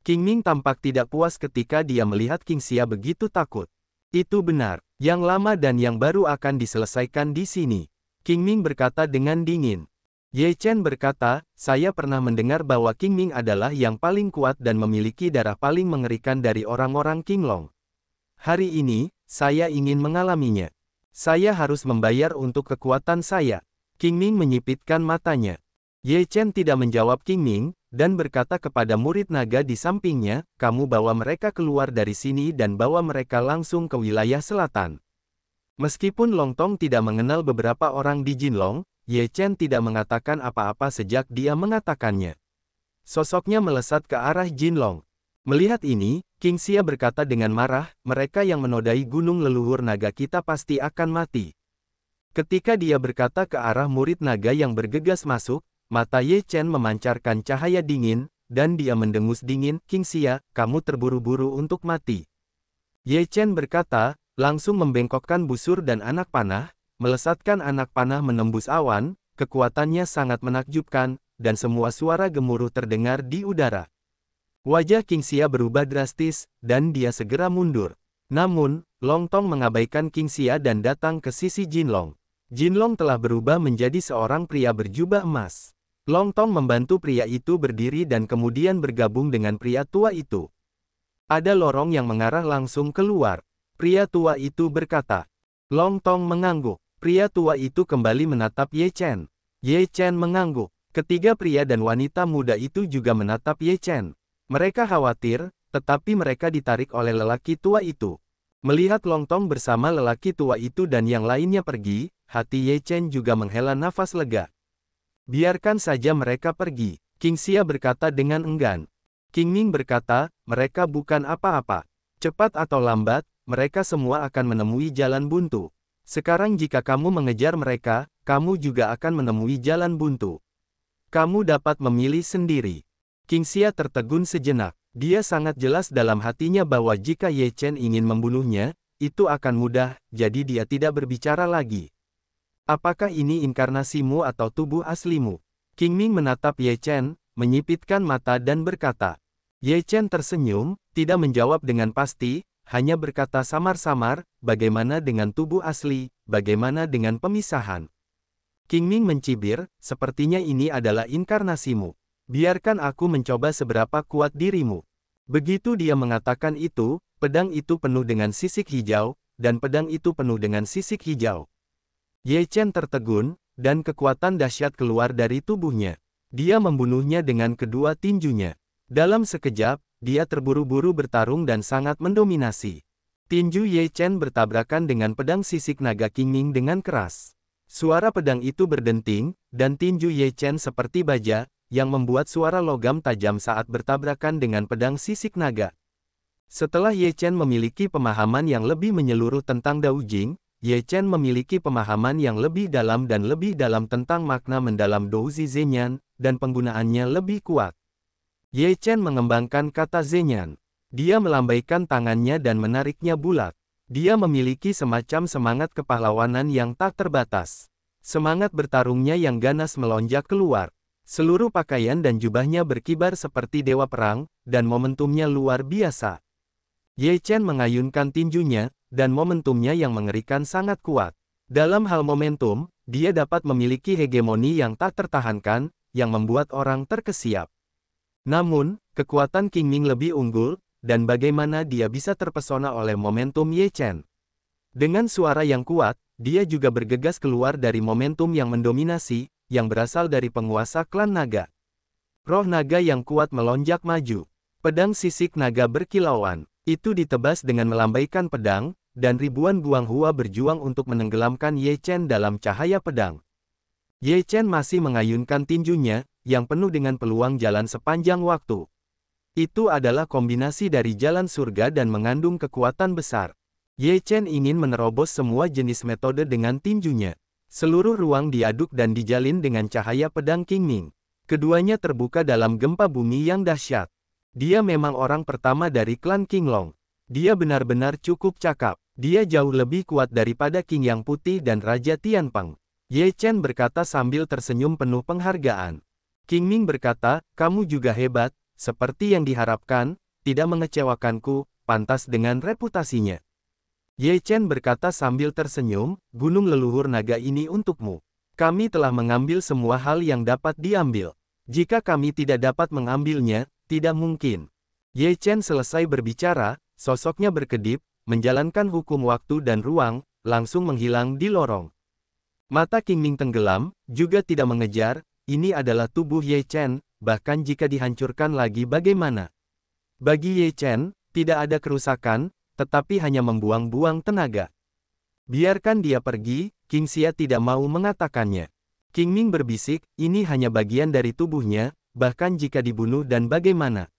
Qingming tampak tidak puas ketika dia melihat Qingxia begitu takut. "Itu benar, yang lama dan yang baru akan diselesaikan di sini," Qingming berkata dengan dingin. Ye Chen berkata, "Saya pernah mendengar bahwa Qingming adalah yang paling kuat dan memiliki darah paling mengerikan dari orang-orang Qinglong. Hari ini, saya ingin mengalaminya. Saya harus membayar untuk kekuatan saya." Qingming menyipitkan matanya. Ye Chen tidak menjawab Qingming, dan berkata kepada murid naga di sampingnya, "Kamu bawa mereka keluar dari sini dan bawa mereka langsung ke wilayah selatan." Meskipun Long Tong tidak mengenal beberapa orang di Jinlong, Ye Chen tidak mengatakan apa-apa sejak dia mengatakannya. Sosoknya melesat ke arah Jinlong. Melihat ini, Qingxia berkata dengan marah, "Mereka yang menodai gunung leluhur naga kita pasti akan mati." Ketika dia berkata ke arah murid naga yang bergegas masuk, mata Ye Chen memancarkan cahaya dingin, dan dia mendengus dingin, "Qingxia, kamu terburu-buru untuk mati." Ye Chen berkata, langsung membengkokkan busur dan anak panah, melesatkan anak panah menembus awan, kekuatannya sangat menakjubkan, dan semua suara gemuruh terdengar di udara. Wajah Qingxia berubah drastis, dan dia segera mundur. Namun, Long Tong mengabaikan Qingxia dan datang ke sisi Jinlong. Jinlong telah berubah menjadi seorang pria berjubah emas. Long Tong membantu pria itu berdiri dan kemudian bergabung dengan pria tua itu. Ada lorong yang mengarah langsung keluar. Pria tua itu berkata. Long Tong mengangguk. Pria tua itu kembali menatap Ye Chen. Ye Chen mengangguk. Ketiga pria dan wanita muda itu juga menatap Ye Chen. Mereka khawatir, tetapi mereka ditarik oleh lelaki tua itu. Melihat Long Tong bersama lelaki tua itu dan yang lainnya pergi, hati Ye Chen juga menghela nafas lega. "Biarkan saja mereka pergi," Qingxia berkata dengan enggan. Qingming berkata, "Mereka bukan apa-apa. Cepat atau lambat, mereka semua akan menemui jalan buntu. Sekarang jika kamu mengejar mereka, kamu juga akan menemui jalan buntu. Kamu dapat memilih sendiri." Qingxia tertegun sejenak. Dia sangat jelas dalam hatinya bahwa jika Ye Chen ingin membunuhnya, itu akan mudah, jadi dia tidak berbicara lagi. "Apakah ini inkarnasimu atau tubuh aslimu?" Qingming menatap Ye Chen, menyipitkan mata dan berkata. Ye Chen tersenyum, tidak menjawab dengan pasti, hanya berkata samar-samar, "Bagaimana dengan tubuh asli, bagaimana dengan pemisahan?" Qingming mencibir, "Sepertinya ini adalah inkarnasimu. Biarkan aku mencoba seberapa kuat dirimu." Begitu dia mengatakan itu, pedang itu penuh dengan sisik hijau, dan pedang itu penuh dengan sisik hijau. Ye Chen tertegun, dan kekuatan dahsyat keluar dari tubuhnya. Dia membunuhnya dengan kedua tinjunya. Dalam sekejap, dia terburu-buru bertarung dan sangat mendominasi. Tinju Ye Chen bertabrakan dengan pedang sisik naga Qingming dengan keras. Suara pedang itu berdenting, dan tinju Ye Chen seperti baja, yang membuat suara logam tajam saat bertabrakan dengan pedang sisik naga. Setelah Ye Chen memiliki pemahaman yang lebih menyeluruh tentang Dao Jing, Ye Chen memiliki pemahaman yang lebih dalam dan lebih dalam tentang makna mendalam Dou Zi Zhenyan, dan penggunaannya lebih kuat. Ye Chen mengembangkan kata Zhenyan. Dia melambaikan tangannya dan menariknya bulat. Dia memiliki semacam semangat kepahlawanan yang tak terbatas. Semangat bertarungnya yang ganas melonjak keluar. Seluruh pakaian dan jubahnya berkibar seperti dewa perang, dan momentumnya luar biasa. Ye Chen mengayunkan tinjunya, dan momentumnya yang mengerikan sangat kuat. Dalam hal momentum, dia dapat memiliki hegemoni yang tak tertahankan, yang membuat orang terkesiap. Namun, kekuatan Qingming lebih unggul, dan bagaimana dia bisa terpesona oleh momentum Ye Chen. Dengan suara yang kuat, dia juga bergegas keluar dari momentum yang mendominasi, yang berasal dari penguasa klan naga. Roh naga yang kuat melonjak maju. Pedang sisik naga berkilauan. Itu ditebas dengan melambaikan pedang, dan ribuan buang hua berjuang untuk menenggelamkan Ye Chen dalam cahaya pedang. Ye Chen masih mengayunkan tinjunya, yang penuh dengan peluang jalan sepanjang waktu. Itu adalah kombinasi dari jalan surga dan mengandung kekuatan besar. Ye Chen ingin menerobos semua jenis metode dengan tinjunya. Seluruh ruang diaduk dan dijalin dengan cahaya pedang Qingming. Keduanya terbuka dalam gempa bumi yang dahsyat. Dia memang orang pertama dari klan Qinglong. Dia benar-benar cukup cakap. Dia jauh lebih kuat daripada Qing Yang Putih dan Raja Tianpeng. Ye Chen berkata sambil tersenyum penuh penghargaan. Qingming berkata, kamu juga hebat, seperti yang diharapkan, tidak mengecewakanku, pantas dengan reputasinya. Ye Chen berkata sambil tersenyum, gunung leluhur naga ini untukmu. Kami telah mengambil semua hal yang dapat diambil. Jika kami tidak dapat mengambilnya, tidak mungkin. Ye Chen selesai berbicara, sosoknya berkedip, menjalankan hukum waktu dan ruang, langsung menghilang di lorong. Mata Qingming tenggelam, juga tidak mengejar, ini adalah tubuh Ye Chen, bahkan jika dihancurkan lagi bagaimana. Bagi Ye Chen, tidak ada kerusakan, tetapi hanya membuang-buang tenaga. Biarkan dia pergi, Qingxia tidak mau mengatakannya. Qingming berbisik, ini hanya bagian dari tubuhnya, bahkan jika dibunuh dan bagaimana.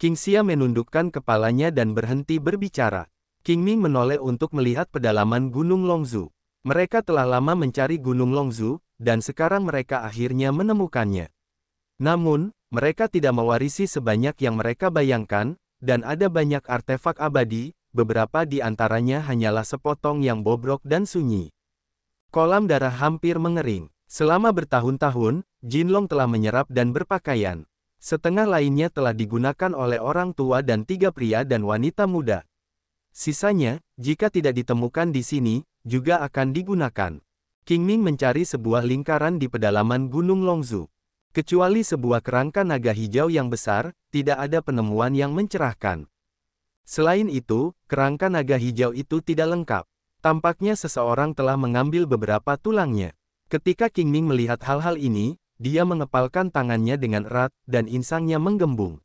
Qingxia menundukkan kepalanya dan berhenti berbicara. Qingming menoleh untuk melihat pedalaman Gunung Longzhu. Mereka telah lama mencari Gunung Longzhu, dan sekarang mereka akhirnya menemukannya. Namun, mereka tidak mewarisi sebanyak yang mereka bayangkan, dan ada banyak artefak abadi, beberapa di antaranya hanyalah sepotong yang bobrok dan sunyi. Kolam darah hampir mengering. Selama bertahun-tahun, Jinlong telah menyerap dan berpakaian. Setengah lainnya telah digunakan oleh orang tua dan 3 pria dan wanita muda. Sisanya, jika tidak ditemukan di sini, juga akan digunakan. Qingming mencari sebuah lingkaran di pedalaman Gunung Longzhu. Kecuali sebuah kerangka naga hijau yang besar, tidak ada penemuan yang mencerahkan. Selain itu, kerangka naga hijau itu tidak lengkap. Tampaknya seseorang telah mengambil beberapa tulangnya. Ketika Qingming melihat hal-hal ini, dia mengepalkan tangannya dengan erat, dan insangnya menggembung.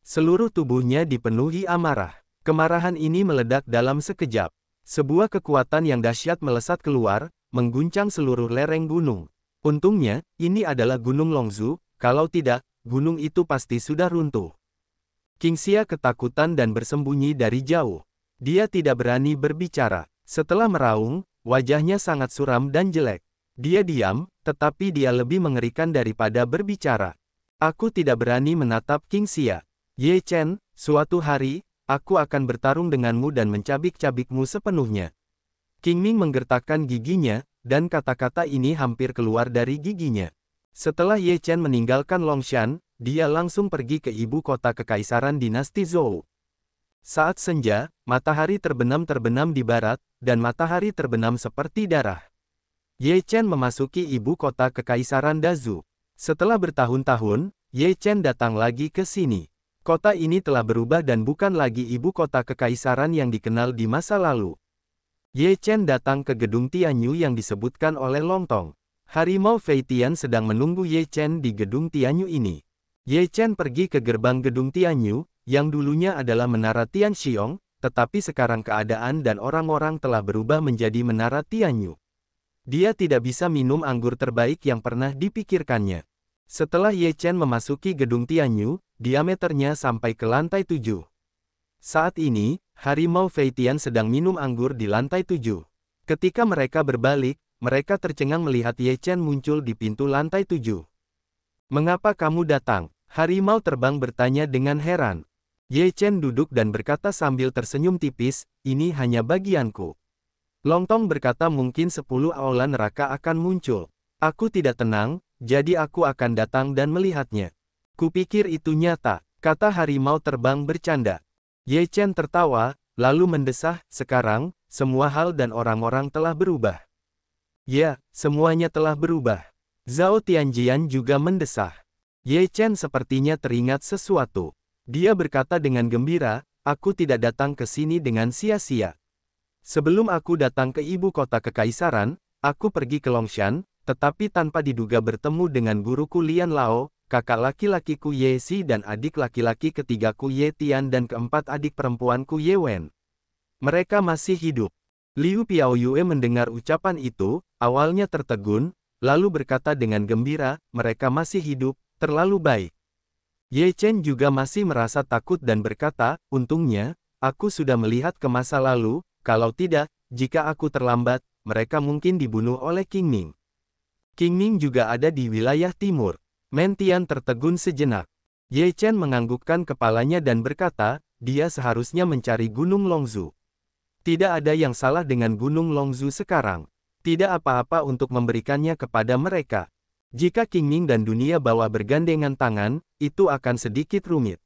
Seluruh tubuhnya dipenuhi amarah. Kemarahan ini meledak dalam sekejap. Sebuah kekuatan yang dahsyat melesat keluar, mengguncang seluruh lereng gunung. Untungnya, ini adalah Gunung Longzhu, kalau tidak, gunung itu pasti sudah runtuh. Qingxia ketakutan dan bersembunyi dari jauh. Dia tidak berani berbicara. Setelah meraung, wajahnya sangat suram dan jelek. Dia diam, tetapi dia lebih mengerikan daripada berbicara. Aku tidak berani menatap Qingxia. Ye Chen, suatu hari, aku akan bertarung denganmu dan mencabik-cabikmu sepenuhnya. Qingming menggertakkan giginya, dan kata-kata ini hampir keluar dari giginya. Setelah Ye Chen meninggalkan Longshan, dia langsung pergi ke ibu kota kekaisaran dinasti Zhou. Saat senja, matahari terbenam-terbenam di barat, dan matahari terbenam seperti darah. Ye Chen memasuki ibu kota kekaisaran Dazhu. Setelah bertahun-tahun, Ye Chen datang lagi ke sini. Kota ini telah berubah dan bukan lagi ibu kota kekaisaran yang dikenal di masa lalu. Ye Chen datang ke gedung Tianyu yang disebutkan oleh Longtong. Harimau Fei Tian sedang menunggu Ye Chen di gedung Tianyu ini. Ye Chen pergi ke gerbang gedung Tianyu, yang dulunya adalah Menara Tianxiong, tetapi sekarang keadaan dan orang-orang telah berubah menjadi Menara Tianyu. Dia tidak bisa minum anggur terbaik yang pernah dipikirkannya. Setelah Ye Chen memasuki gedung Tianyu, diameternya sampai ke lantai 7. Saat ini, Harimau Fei Tian sedang minum anggur di lantai 7. Ketika mereka berbalik, mereka tercengang melihat Ye Chen muncul di pintu lantai 7. Mengapa kamu datang? Harimau terbang bertanya dengan heran. Ye Chen duduk dan berkata sambil tersenyum tipis, ini hanya bagianku. Longtong berkata mungkin 10 aula neraka akan muncul. Aku tidak tenang, jadi aku akan datang dan melihatnya. Kupikir itu nyata, kata harimau terbang bercanda. Ye Chen tertawa, lalu mendesah, sekarang, semua hal dan orang-orang telah berubah. Ya, semuanya telah berubah. Zhao Tianjian juga mendesah. Ye Chen sepertinya teringat sesuatu. Dia berkata dengan gembira, aku tidak datang ke sini dengan sia-sia. Sebelum aku datang ke ibu kota kekaisaran, aku pergi ke Longshan, tetapi tanpa diduga bertemu dengan guruku Lian Lao, kakak laki-lakiku Ye Xi dan adik laki-laki ketigaku Ye Tian dan keempat adik perempuanku Ye Wen. Mereka masih hidup. Liu Piaoyue mendengar ucapan itu, awalnya tertegun, lalu berkata dengan gembira, mereka masih hidup, terlalu baik. Ye Chen juga masih merasa takut dan berkata, untungnya, aku sudah melihat ke masa lalu, kalau tidak, jika aku terlambat, mereka mungkin dibunuh oleh Qing Ning. Qing Ning juga ada di wilayah timur. Mentian tertegun sejenak. Ye Chen menganggukkan kepalanya dan berkata, dia seharusnya mencari Gunung Longzhu. Tidak ada yang salah dengan Gunung Longzhu sekarang. Tidak apa-apa untuk memberikannya kepada mereka. Jika Qing Ning dan dunia bawah bergandengan tangan, itu akan sedikit rumit.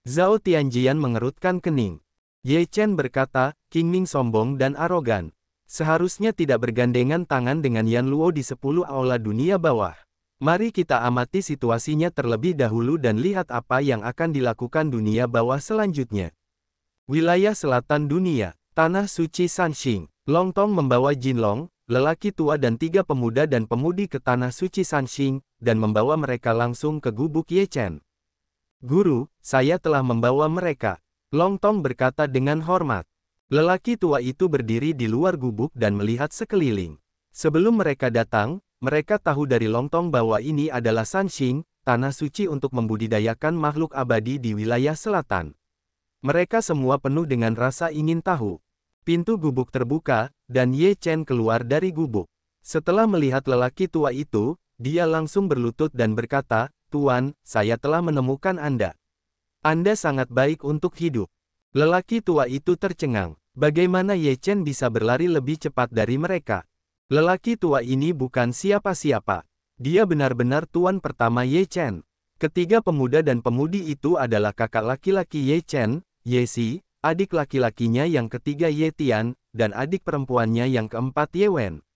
Zhao Tianjian mengerutkan kening. Ye Chen berkata, Qing Ning sombong dan arogan. Seharusnya tidak bergandengan tangan dengan Yan Luo di 10 aula dunia bawah. Mari kita amati situasinya terlebih dahulu dan lihat apa yang akan dilakukan dunia bawah selanjutnya. Wilayah selatan dunia, Tanah Suci Sanxing. Long Tong membawa Jinlong, lelaki tua dan 3 pemuda dan pemudi ke Tanah Suci Sanxing, dan membawa mereka langsung ke gubuk Ye Chen. Guru, saya telah membawa mereka. Long Tong berkata dengan hormat. Lelaki tua itu berdiri di luar gubuk dan melihat sekeliling. Sebelum mereka datang, mereka tahu dari Long Tong bahwa ini adalah Sanxing, tanah suci untuk membudidayakan makhluk abadi di wilayah selatan. Mereka semua penuh dengan rasa ingin tahu. Pintu gubuk terbuka, dan Ye Chen keluar dari gubuk. Setelah melihat lelaki tua itu, dia langsung berlutut dan berkata, Tuan, saya telah menemukan Anda. Anda sangat baik untuk hidup. Lelaki tua itu tercengang. Bagaimana Ye Chen bisa berlari lebih cepat dari mereka? Lelaki tua ini bukan siapa-siapa. Dia benar-benar tuan pertama Ye Chen. Ketiga pemuda dan pemudi itu adalah kakak laki-laki Ye Chen, Ye Xi, adik laki-lakinya yang ketiga Ye Tian, dan adik perempuannya yang keempat Ye Wen.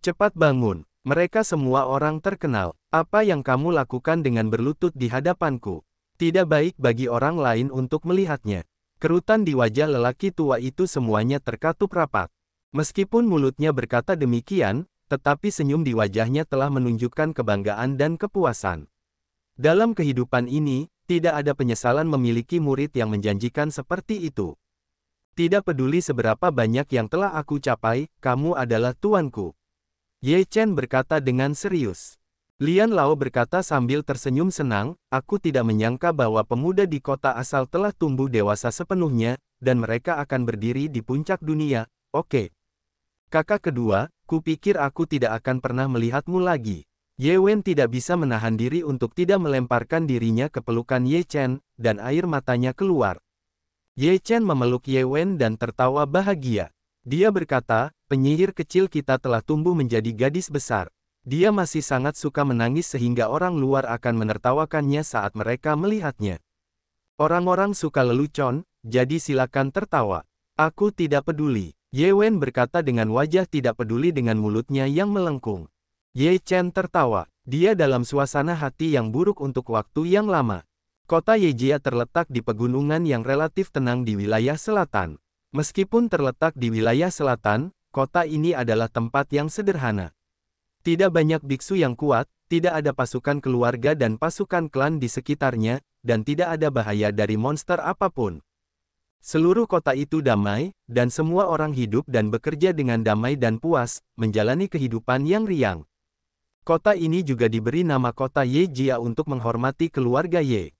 Cepat bangun, mereka semua orang terkenal. Apa yang kamu lakukan dengan berlutut di hadapanku? Tidak baik bagi orang lain untuk melihatnya. Kerutan di wajah lelaki tua itu semuanya terkatup rapat. Meskipun mulutnya berkata demikian, tetapi senyum di wajahnya telah menunjukkan kebanggaan dan kepuasan. Dalam kehidupan ini, tidak ada penyesalan memiliki murid yang menjanjikan seperti itu. Tidak peduli seberapa banyak yang telah aku capai, kamu adalah tuanku. Ye Chen berkata dengan serius. Lian Lao berkata sambil tersenyum senang, aku tidak menyangka bahwa pemuda di kota asal telah tumbuh dewasa sepenuhnya, dan mereka akan berdiri di puncak dunia, oke. Kakak kedua, kupikir aku tidak akan pernah melihatmu lagi. Ye Wen tidak bisa menahan diri untuk tidak melemparkan dirinya ke pelukan Ye Chen, dan air matanya keluar. Ye Chen memeluk Ye Wen dan tertawa bahagia. Dia berkata, penyihir kecil kita telah tumbuh menjadi gadis besar. Dia masih sangat suka menangis sehingga orang luar akan menertawakannya saat mereka melihatnya. Orang-orang suka lelucon, jadi silakan tertawa. Aku tidak peduli. Ye Wen berkata dengan wajah tidak peduli dengan mulutnya yang melengkung. Ye Chen tertawa. Dia dalam suasana hati yang buruk untuk waktu yang lama. Kota Yejia terletak di pegunungan yang relatif tenang di wilayah selatan. Meskipun terletak di wilayah selatan, kota ini adalah tempat yang sederhana. Tidak banyak biksu yang kuat, tidak ada pasukan keluarga dan pasukan klan di sekitarnya, dan tidak ada bahaya dari monster apapun. Seluruh kota itu damai, dan semua orang hidup dan bekerja dengan damai dan puas, menjalani kehidupan yang riang. Kota ini juga diberi nama kota Yejia untuk menghormati keluarga Ye.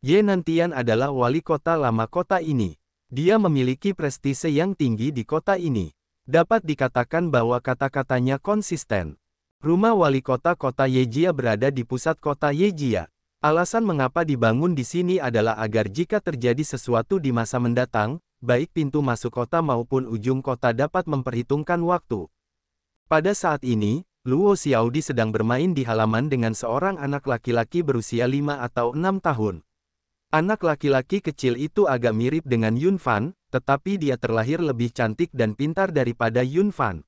Ye Nantian adalah wali kota lama kota ini. Dia memiliki prestise yang tinggi di kota ini. Dapat dikatakan bahwa kata-katanya konsisten. Rumah wali kota kota Yejia berada di pusat kota Yejia. Alasan mengapa dibangun di sini adalah agar jika terjadi sesuatu di masa mendatang, baik pintu masuk kota maupun ujung kota dapat memperhitungkan waktu. Pada saat ini, Luo Xiaodi sedang bermain di halaman dengan seorang anak laki-laki berusia 5 atau 6 tahun. Anak laki-laki kecil itu agak mirip dengan Yun Fan, tetapi dia terlahir lebih cantik dan pintar daripada Yun Fan.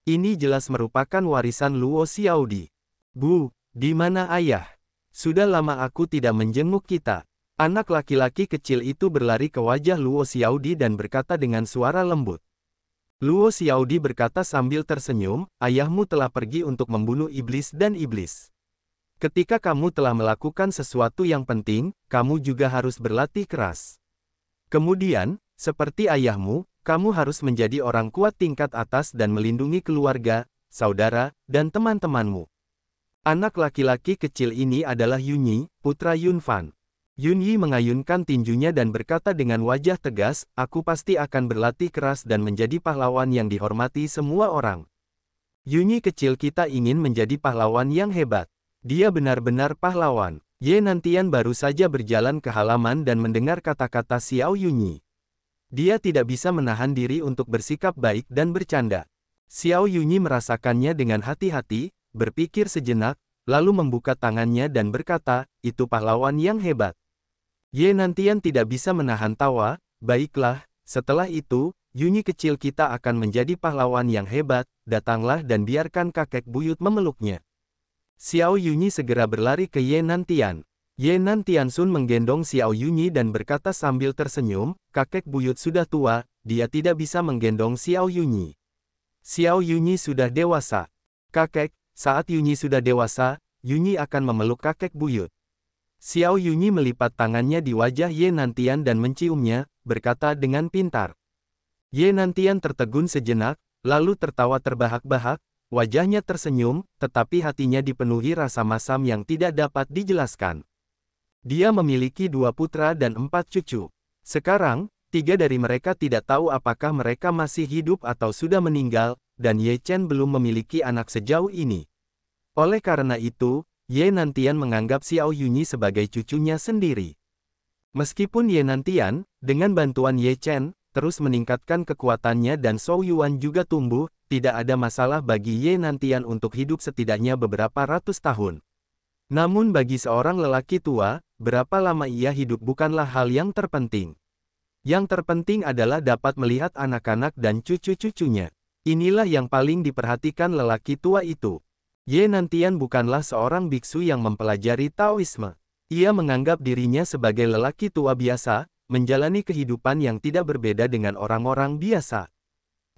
Ini jelas merupakan warisan Luo Xiaodi. Bu, di mana ayah? Sudah lama aku tidak menjenguk kita. Anak laki-laki kecil itu berlari ke wajah Luo Xiaodi dan berkata dengan suara lembut. Luo Xiaodi berkata sambil tersenyum, ayahmu telah pergi untuk membunuh iblis dan iblis. Ketika kamu telah melakukan sesuatu yang penting, kamu juga harus berlatih keras. Kemudian, seperti ayahmu, kamu harus menjadi orang kuat tingkat atas dan melindungi keluarga, saudara, dan teman-temanmu. Anak laki-laki kecil ini adalah Yunyi, putra Yun Fan. Yunyi mengayunkan tinjunya dan berkata dengan wajah tegas, aku pasti akan berlatih keras dan menjadi pahlawan yang dihormati semua orang. Yunyi kecil kita ingin menjadi pahlawan yang hebat. Dia benar-benar pahlawan. Ye Nantian baru saja berjalan ke halaman dan mendengar kata-kata Xiao Yunyi. Dia tidak bisa menahan diri untuk bersikap baik dan bercanda. Xiao Yunyi merasakannya dengan hati-hati, berpikir sejenak, lalu membuka tangannya dan berkata, itu pahlawan yang hebat. Ye Nantian tidak bisa menahan tawa, baiklah, setelah itu, Yunyi kecil kita akan menjadi pahlawan yang hebat, datanglah dan biarkan kakek buyut memeluknya. Xiao Yunyi segera berlari ke Ye Nantian. Ye Nantian Sun menggendong Xiao Yunyi dan berkata sambil tersenyum, kakek buyut sudah tua, dia tidak bisa menggendong Xiao Yunyi. Xiao Yunyi sudah dewasa. Kakek, saat Yunyi sudah dewasa, Yunyi akan memeluk kakek buyut. Xiao Yunyi melipat tangannya di wajah Ye Nantian dan menciumnya, berkata dengan pintar. Ye Nantian tertegun sejenak, lalu tertawa terbahak-bahak. Wajahnya tersenyum, tetapi hatinya dipenuhi rasa masam yang tidak dapat dijelaskan. Dia memiliki 2 putra dan 4 cucu. Sekarang, 3 dari mereka tidak tahu apakah mereka masih hidup atau sudah meninggal, dan Ye Chen belum memiliki anak sejauh ini. Oleh karena itu, Ye Nantian menganggap Xiao Yunyi sebagai cucunya sendiri. Meskipun Ye Nantian, dengan bantuan Ye Chen, terus meningkatkan kekuatannya dan Zhou Yuan juga tumbuh, tidak ada masalah bagi Ye Nantian untuk hidup setidaknya beberapa ratus tahun. Namun bagi seorang lelaki tua, berapa lama ia hidup bukanlah hal yang terpenting. Yang terpenting adalah dapat melihat anak-anak dan cucu-cucunya. Inilah yang paling diperhatikan lelaki tua itu. Ye Nantian bukanlah seorang biksu yang mempelajari Taoisme. Ia menganggap dirinya sebagai lelaki tua biasa, menjalani kehidupan yang tidak berbeda dengan orang-orang biasa.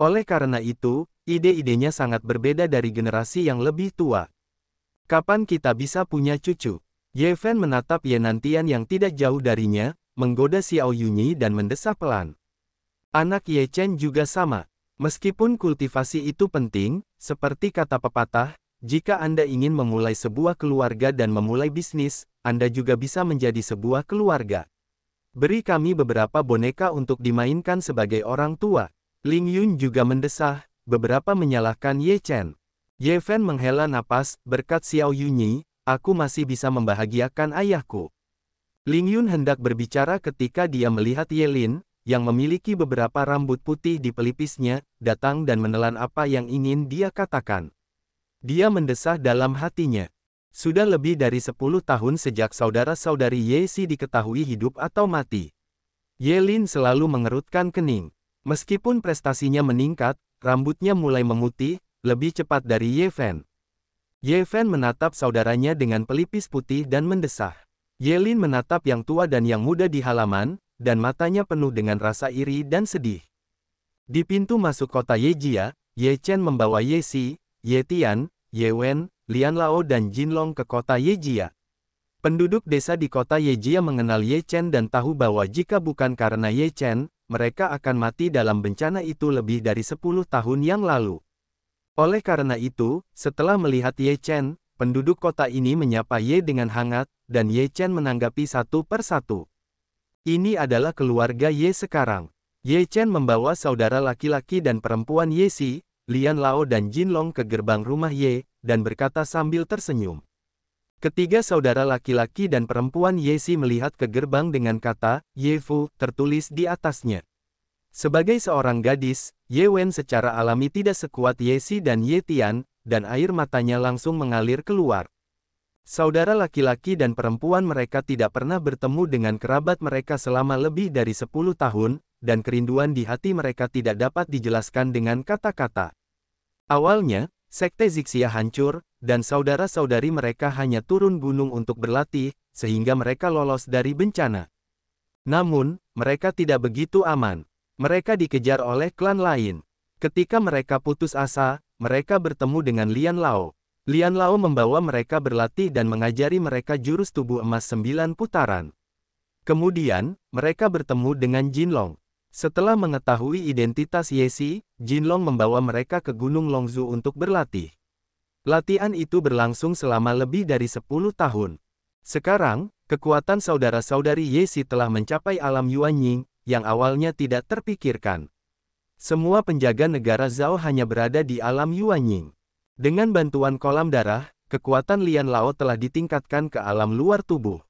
Oleh karena itu, ide-idenya sangat berbeda dari generasi yang lebih tua. Kapan kita bisa punya cucu? Ye Fen menatap Ye Nantian yang tidak jauh darinya, menggoda Xiao Yunyi dan mendesah pelan. Anak Ye Chen juga sama. Meskipun kultivasi itu penting, seperti kata pepatah, jika Anda ingin memulai sebuah keluarga dan memulai bisnis, Anda juga bisa menjadi sebuah keluarga. Beri kami beberapa boneka untuk dimainkan sebagai orang tua. Ling Yun juga mendesah, beberapa menyalahkan Ye Chen. Ye Fen menghela napas, berkat Xiao Yunyi, aku masih bisa membahagiakan ayahku. Ling Yun hendak berbicara ketika dia melihat Ye Lin, yang memiliki beberapa rambut putih di pelipisnya, datang dan menelan apa yang ingin dia katakan. Dia mendesah dalam hatinya. Sudah lebih dari 10 tahun sejak saudara-saudari Ye Si diketahui hidup atau mati. Ye Lin selalu mengerutkan kening. Meskipun prestasinya meningkat, rambutnya mulai memutih, lebih cepat dari Ye Fen. Ye Fen menatap saudaranya dengan pelipis putih dan mendesah. Ye Lin menatap yang tua dan yang muda di halaman, dan matanya penuh dengan rasa iri dan sedih. Di pintu masuk kota Yejia, Ye Chen membawa Ye Si, Ye Tian, Ye Wen, Lian Lao dan Jin Long ke kota Yejia. Penduduk desa di kota Yejia mengenal Ye Chen dan tahu bahwa jika bukan karena Ye Chen, mereka akan mati dalam bencana itu lebih dari 10 tahun yang lalu. Oleh karena itu, setelah melihat Ye Chen, penduduk kota ini menyapa Ye dengan hangat, dan Ye Chen menanggapi satu persatu. Ini adalah keluarga Ye sekarang. Ye Chen membawa saudara laki-laki dan perempuan Ye Si, Lian Lao dan Jin Long ke gerbang rumah Ye, dan berkata sambil tersenyum. Ketiga saudara laki-laki dan perempuan Ye Si melihat ke gerbang dengan kata, Ye Fu, tertulis di atasnya. Sebagai seorang gadis, Ye Wen secara alami tidak sekuat Ye Si dan Ye Tian, dan air matanya langsung mengalir keluar. Saudara laki-laki dan perempuan mereka tidak pernah bertemu dengan kerabat mereka selama lebih dari 10 tahun, dan kerinduan di hati mereka tidak dapat dijelaskan dengan kata-kata. Awalnya, sekte Zixia hancur, dan saudara-saudari mereka hanya turun gunung untuk berlatih, sehingga mereka lolos dari bencana. Namun, mereka tidak begitu aman. Mereka dikejar oleh klan lain. Ketika mereka putus asa, mereka bertemu dengan Lian Lao. Lian Lao membawa mereka berlatih dan mengajari mereka jurus tubuh emas 9 putaran. Kemudian, mereka bertemu dengan Jinlong. Setelah mengetahui identitas Yesi, Jinlong membawa mereka ke Gunung Longzu untuk berlatih. Latihan itu berlangsung selama lebih dari 10 tahun. Sekarang, kekuatan saudara-saudari Yesi telah mencapai alam Yuanying, yang awalnya tidak terpikirkan. Semua penjaga negara Zhao hanya berada di alam Yuanying. Dengan bantuan kolam darah, kekuatan Lian Lao telah ditingkatkan ke alam luar tubuh.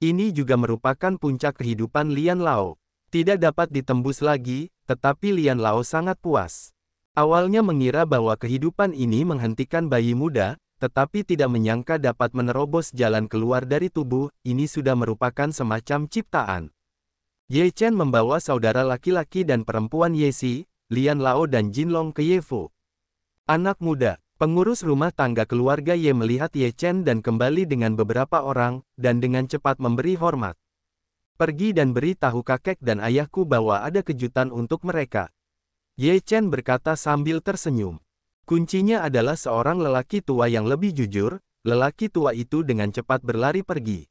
Ini juga merupakan puncak kehidupan Lian Lao. Tidak dapat ditembus lagi, tetapi Lian Lao sangat puas. Awalnya mengira bahwa kehidupan ini menghentikan bayi muda, tetapi tidak menyangka dapat menerobos jalan keluar dari tubuh, ini sudah merupakan semacam ciptaan. Ye Chen membawa saudara laki-laki dan perempuan Yesi, Lian Lao dan Jinlong ke Yefu. Anak muda, pengurus rumah tangga keluarga Ye melihat Ye Chen dan kembali dengan beberapa orang, dan dengan cepat memberi hormat. Pergi dan beritahu kakek dan ayahku bahwa ada kejutan untuk mereka. Ye Chen berkata sambil tersenyum. Kuncinya adalah seorang lelaki tua yang lebih jujur. Lelaki tua itu dengan cepat berlari pergi.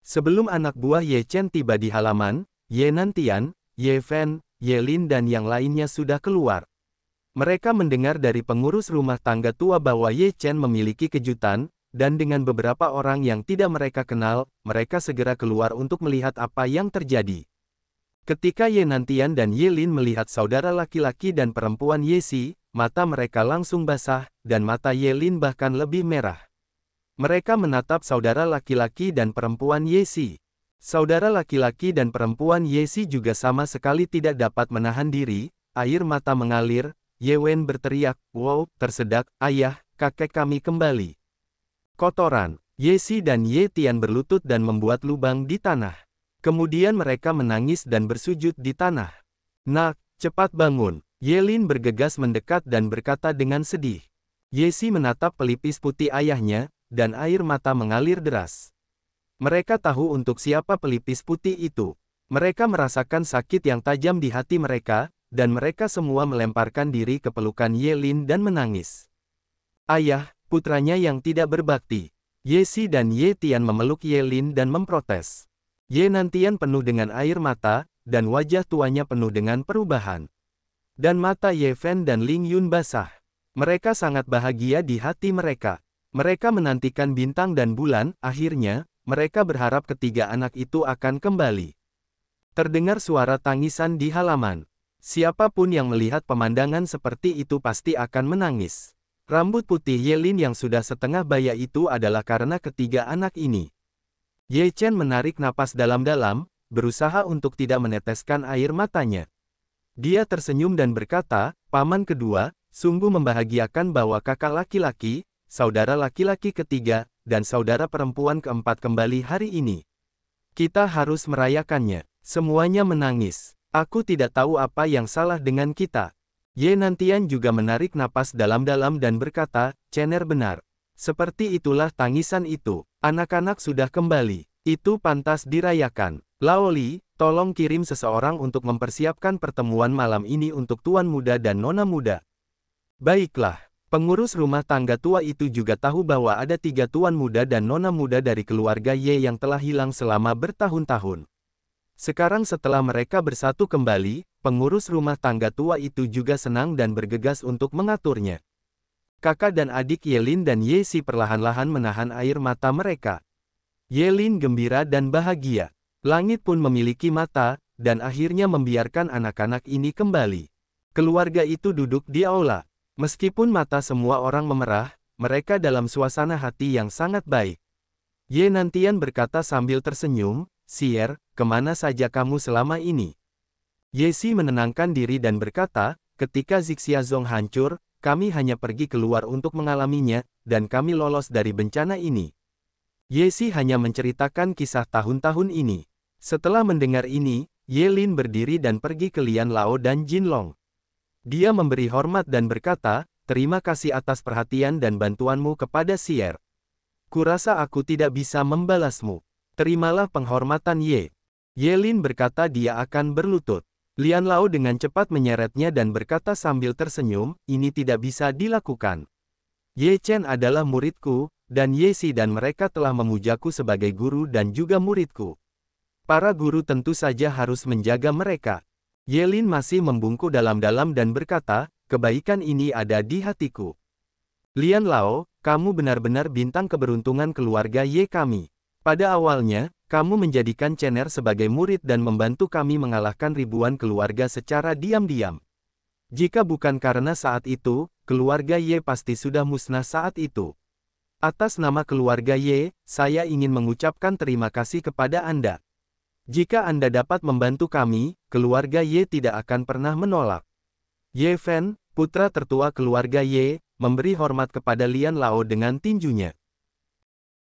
Sebelum anak buah Ye Chen tiba di halaman, Ye Nantian, Ye Fen, Ye Lin dan yang lainnya sudah keluar. Mereka mendengar dari pengurus rumah tangga tua bahwa Ye Chen memiliki kejutan, dan dengan beberapa orang yang tidak mereka kenal, mereka segera keluar untuk melihat apa yang terjadi. Ketika Ye Nantian dan Ye Lin melihat saudara laki-laki dan perempuan Yesi, mata mereka langsung basah, dan mata Ye Lin bahkan lebih merah. Mereka menatap saudara laki-laki dan perempuan Yesi. Saudara laki-laki dan perempuan Yesi juga sama sekali tidak dapat menahan diri, air mata mengalir. Ye Wen berteriak, "Wow, tersedak, ayah, kakek kami kembali." Kotoran, Yesi dan Ye Tian berlutut dan membuat lubang di tanah. Kemudian mereka menangis dan bersujud di tanah. "Nak, cepat bangun." Ye Lin bergegas mendekat dan berkata dengan sedih. Yesi menatap pelipis putih ayahnya, dan air mata mengalir deras. Mereka tahu untuk siapa pelipis putih itu. Mereka merasakan sakit yang tajam di hati mereka, dan mereka semua melemparkan diri ke pelukan Ye Lin dan menangis. "Ayah, putranya yang tidak berbakti." Yesi dan Ye Tian memeluk Ye Lin dan memprotes. Ye Nantian penuh dengan air mata, dan wajah tuanya penuh dengan perubahan. Dan mata Ye Fen dan Ling Yun basah. Mereka sangat bahagia di hati mereka. Mereka menantikan bintang dan bulan, akhirnya, mereka berharap ketiga anak itu akan kembali. Terdengar suara tangisan di halaman. Siapapun yang melihat pemandangan seperti itu pasti akan menangis. Rambut putih Ye Lin yang sudah setengah baya itu adalah karena ketiga anak ini. Ye Chen menarik napas dalam-dalam, berusaha untuk tidak meneteskan air matanya. Dia tersenyum dan berkata, "Paman kedua, sungguh membahagiakan bahwa kakak laki-laki, saudara laki-laki ketiga, dan saudara perempuan keempat kembali hari ini. Kita harus merayakannya." Semuanya menangis. "Aku tidak tahu apa yang salah dengan kita." Ye Nantian juga menarik napas dalam-dalam dan berkata, "Cener benar. Seperti itulah tangisan itu. Anak-anak sudah kembali. Itu pantas dirayakan. Lao Li, tolong kirim seseorang untuk mempersiapkan pertemuan malam ini untuk tuan muda dan nona muda." Baiklah. Pengurus rumah tangga tua itu juga tahu bahwa ada 3 tuan muda dan nona muda dari keluarga Ye yang telah hilang selama bertahun-tahun. Sekarang setelah mereka bersatu kembali, pengurus rumah tangga tua itu juga senang dan bergegas untuk mengaturnya. Kakak dan adik Ye Lin dan Ye Si perlahan-lahan menahan air mata mereka. Ye Lin gembira dan bahagia. Langit pun memiliki mata, dan akhirnya membiarkan anak-anak ini kembali. Keluarga itu duduk di aula. Meskipun mata semua orang memerah, mereka dalam suasana hati yang sangat baik. Ye Nantian berkata sambil tersenyum, "Sier, kemana saja kamu selama ini?" Ye Si menenangkan diri dan berkata, "Ketika Zixia Zong hancur, kami hanya pergi keluar untuk mengalaminya, dan kami lolos dari bencana ini. Ye Si hanya menceritakan kisah tahun-tahun ini. Setelah mendengar ini, Ye Lin berdiri dan pergi ke Lian Lao dan Jin Long. Dia memberi hormat dan berkata, "Terima kasih atas perhatian dan bantuanmu kepada Sier. Kurasa aku tidak bisa membalasmu. Terimalah penghormatan Ye." Ye Lin berkata dia akan berlutut. Lian Lao dengan cepat menyeretnya dan berkata sambil tersenyum, "Ini tidak bisa dilakukan. Ye Chen adalah muridku, dan Ye Si dan mereka telah memujaku sebagai guru dan juga muridku. Para guru tentu saja harus menjaga mereka." Ye Lin masih membungkuk dalam-dalam dan berkata, "Kebaikan ini ada di hatiku. Lian Lao, kamu benar-benar bintang keberuntungan keluarga Ye kami. Pada awalnya, kamu menjadikan Chener sebagai murid dan membantu kami mengalahkan ribuan keluarga secara diam-diam. Jika bukan karena saat itu, keluarga Ye pasti sudah musnah saat itu. Atas nama keluarga Ye, saya ingin mengucapkan terima kasih kepada Anda. Jika Anda dapat membantu kami, keluarga Ye tidak akan pernah menolak." Ye Fen, putra tertua keluarga Ye, memberi hormat kepada Lian Lao dengan tinjunya.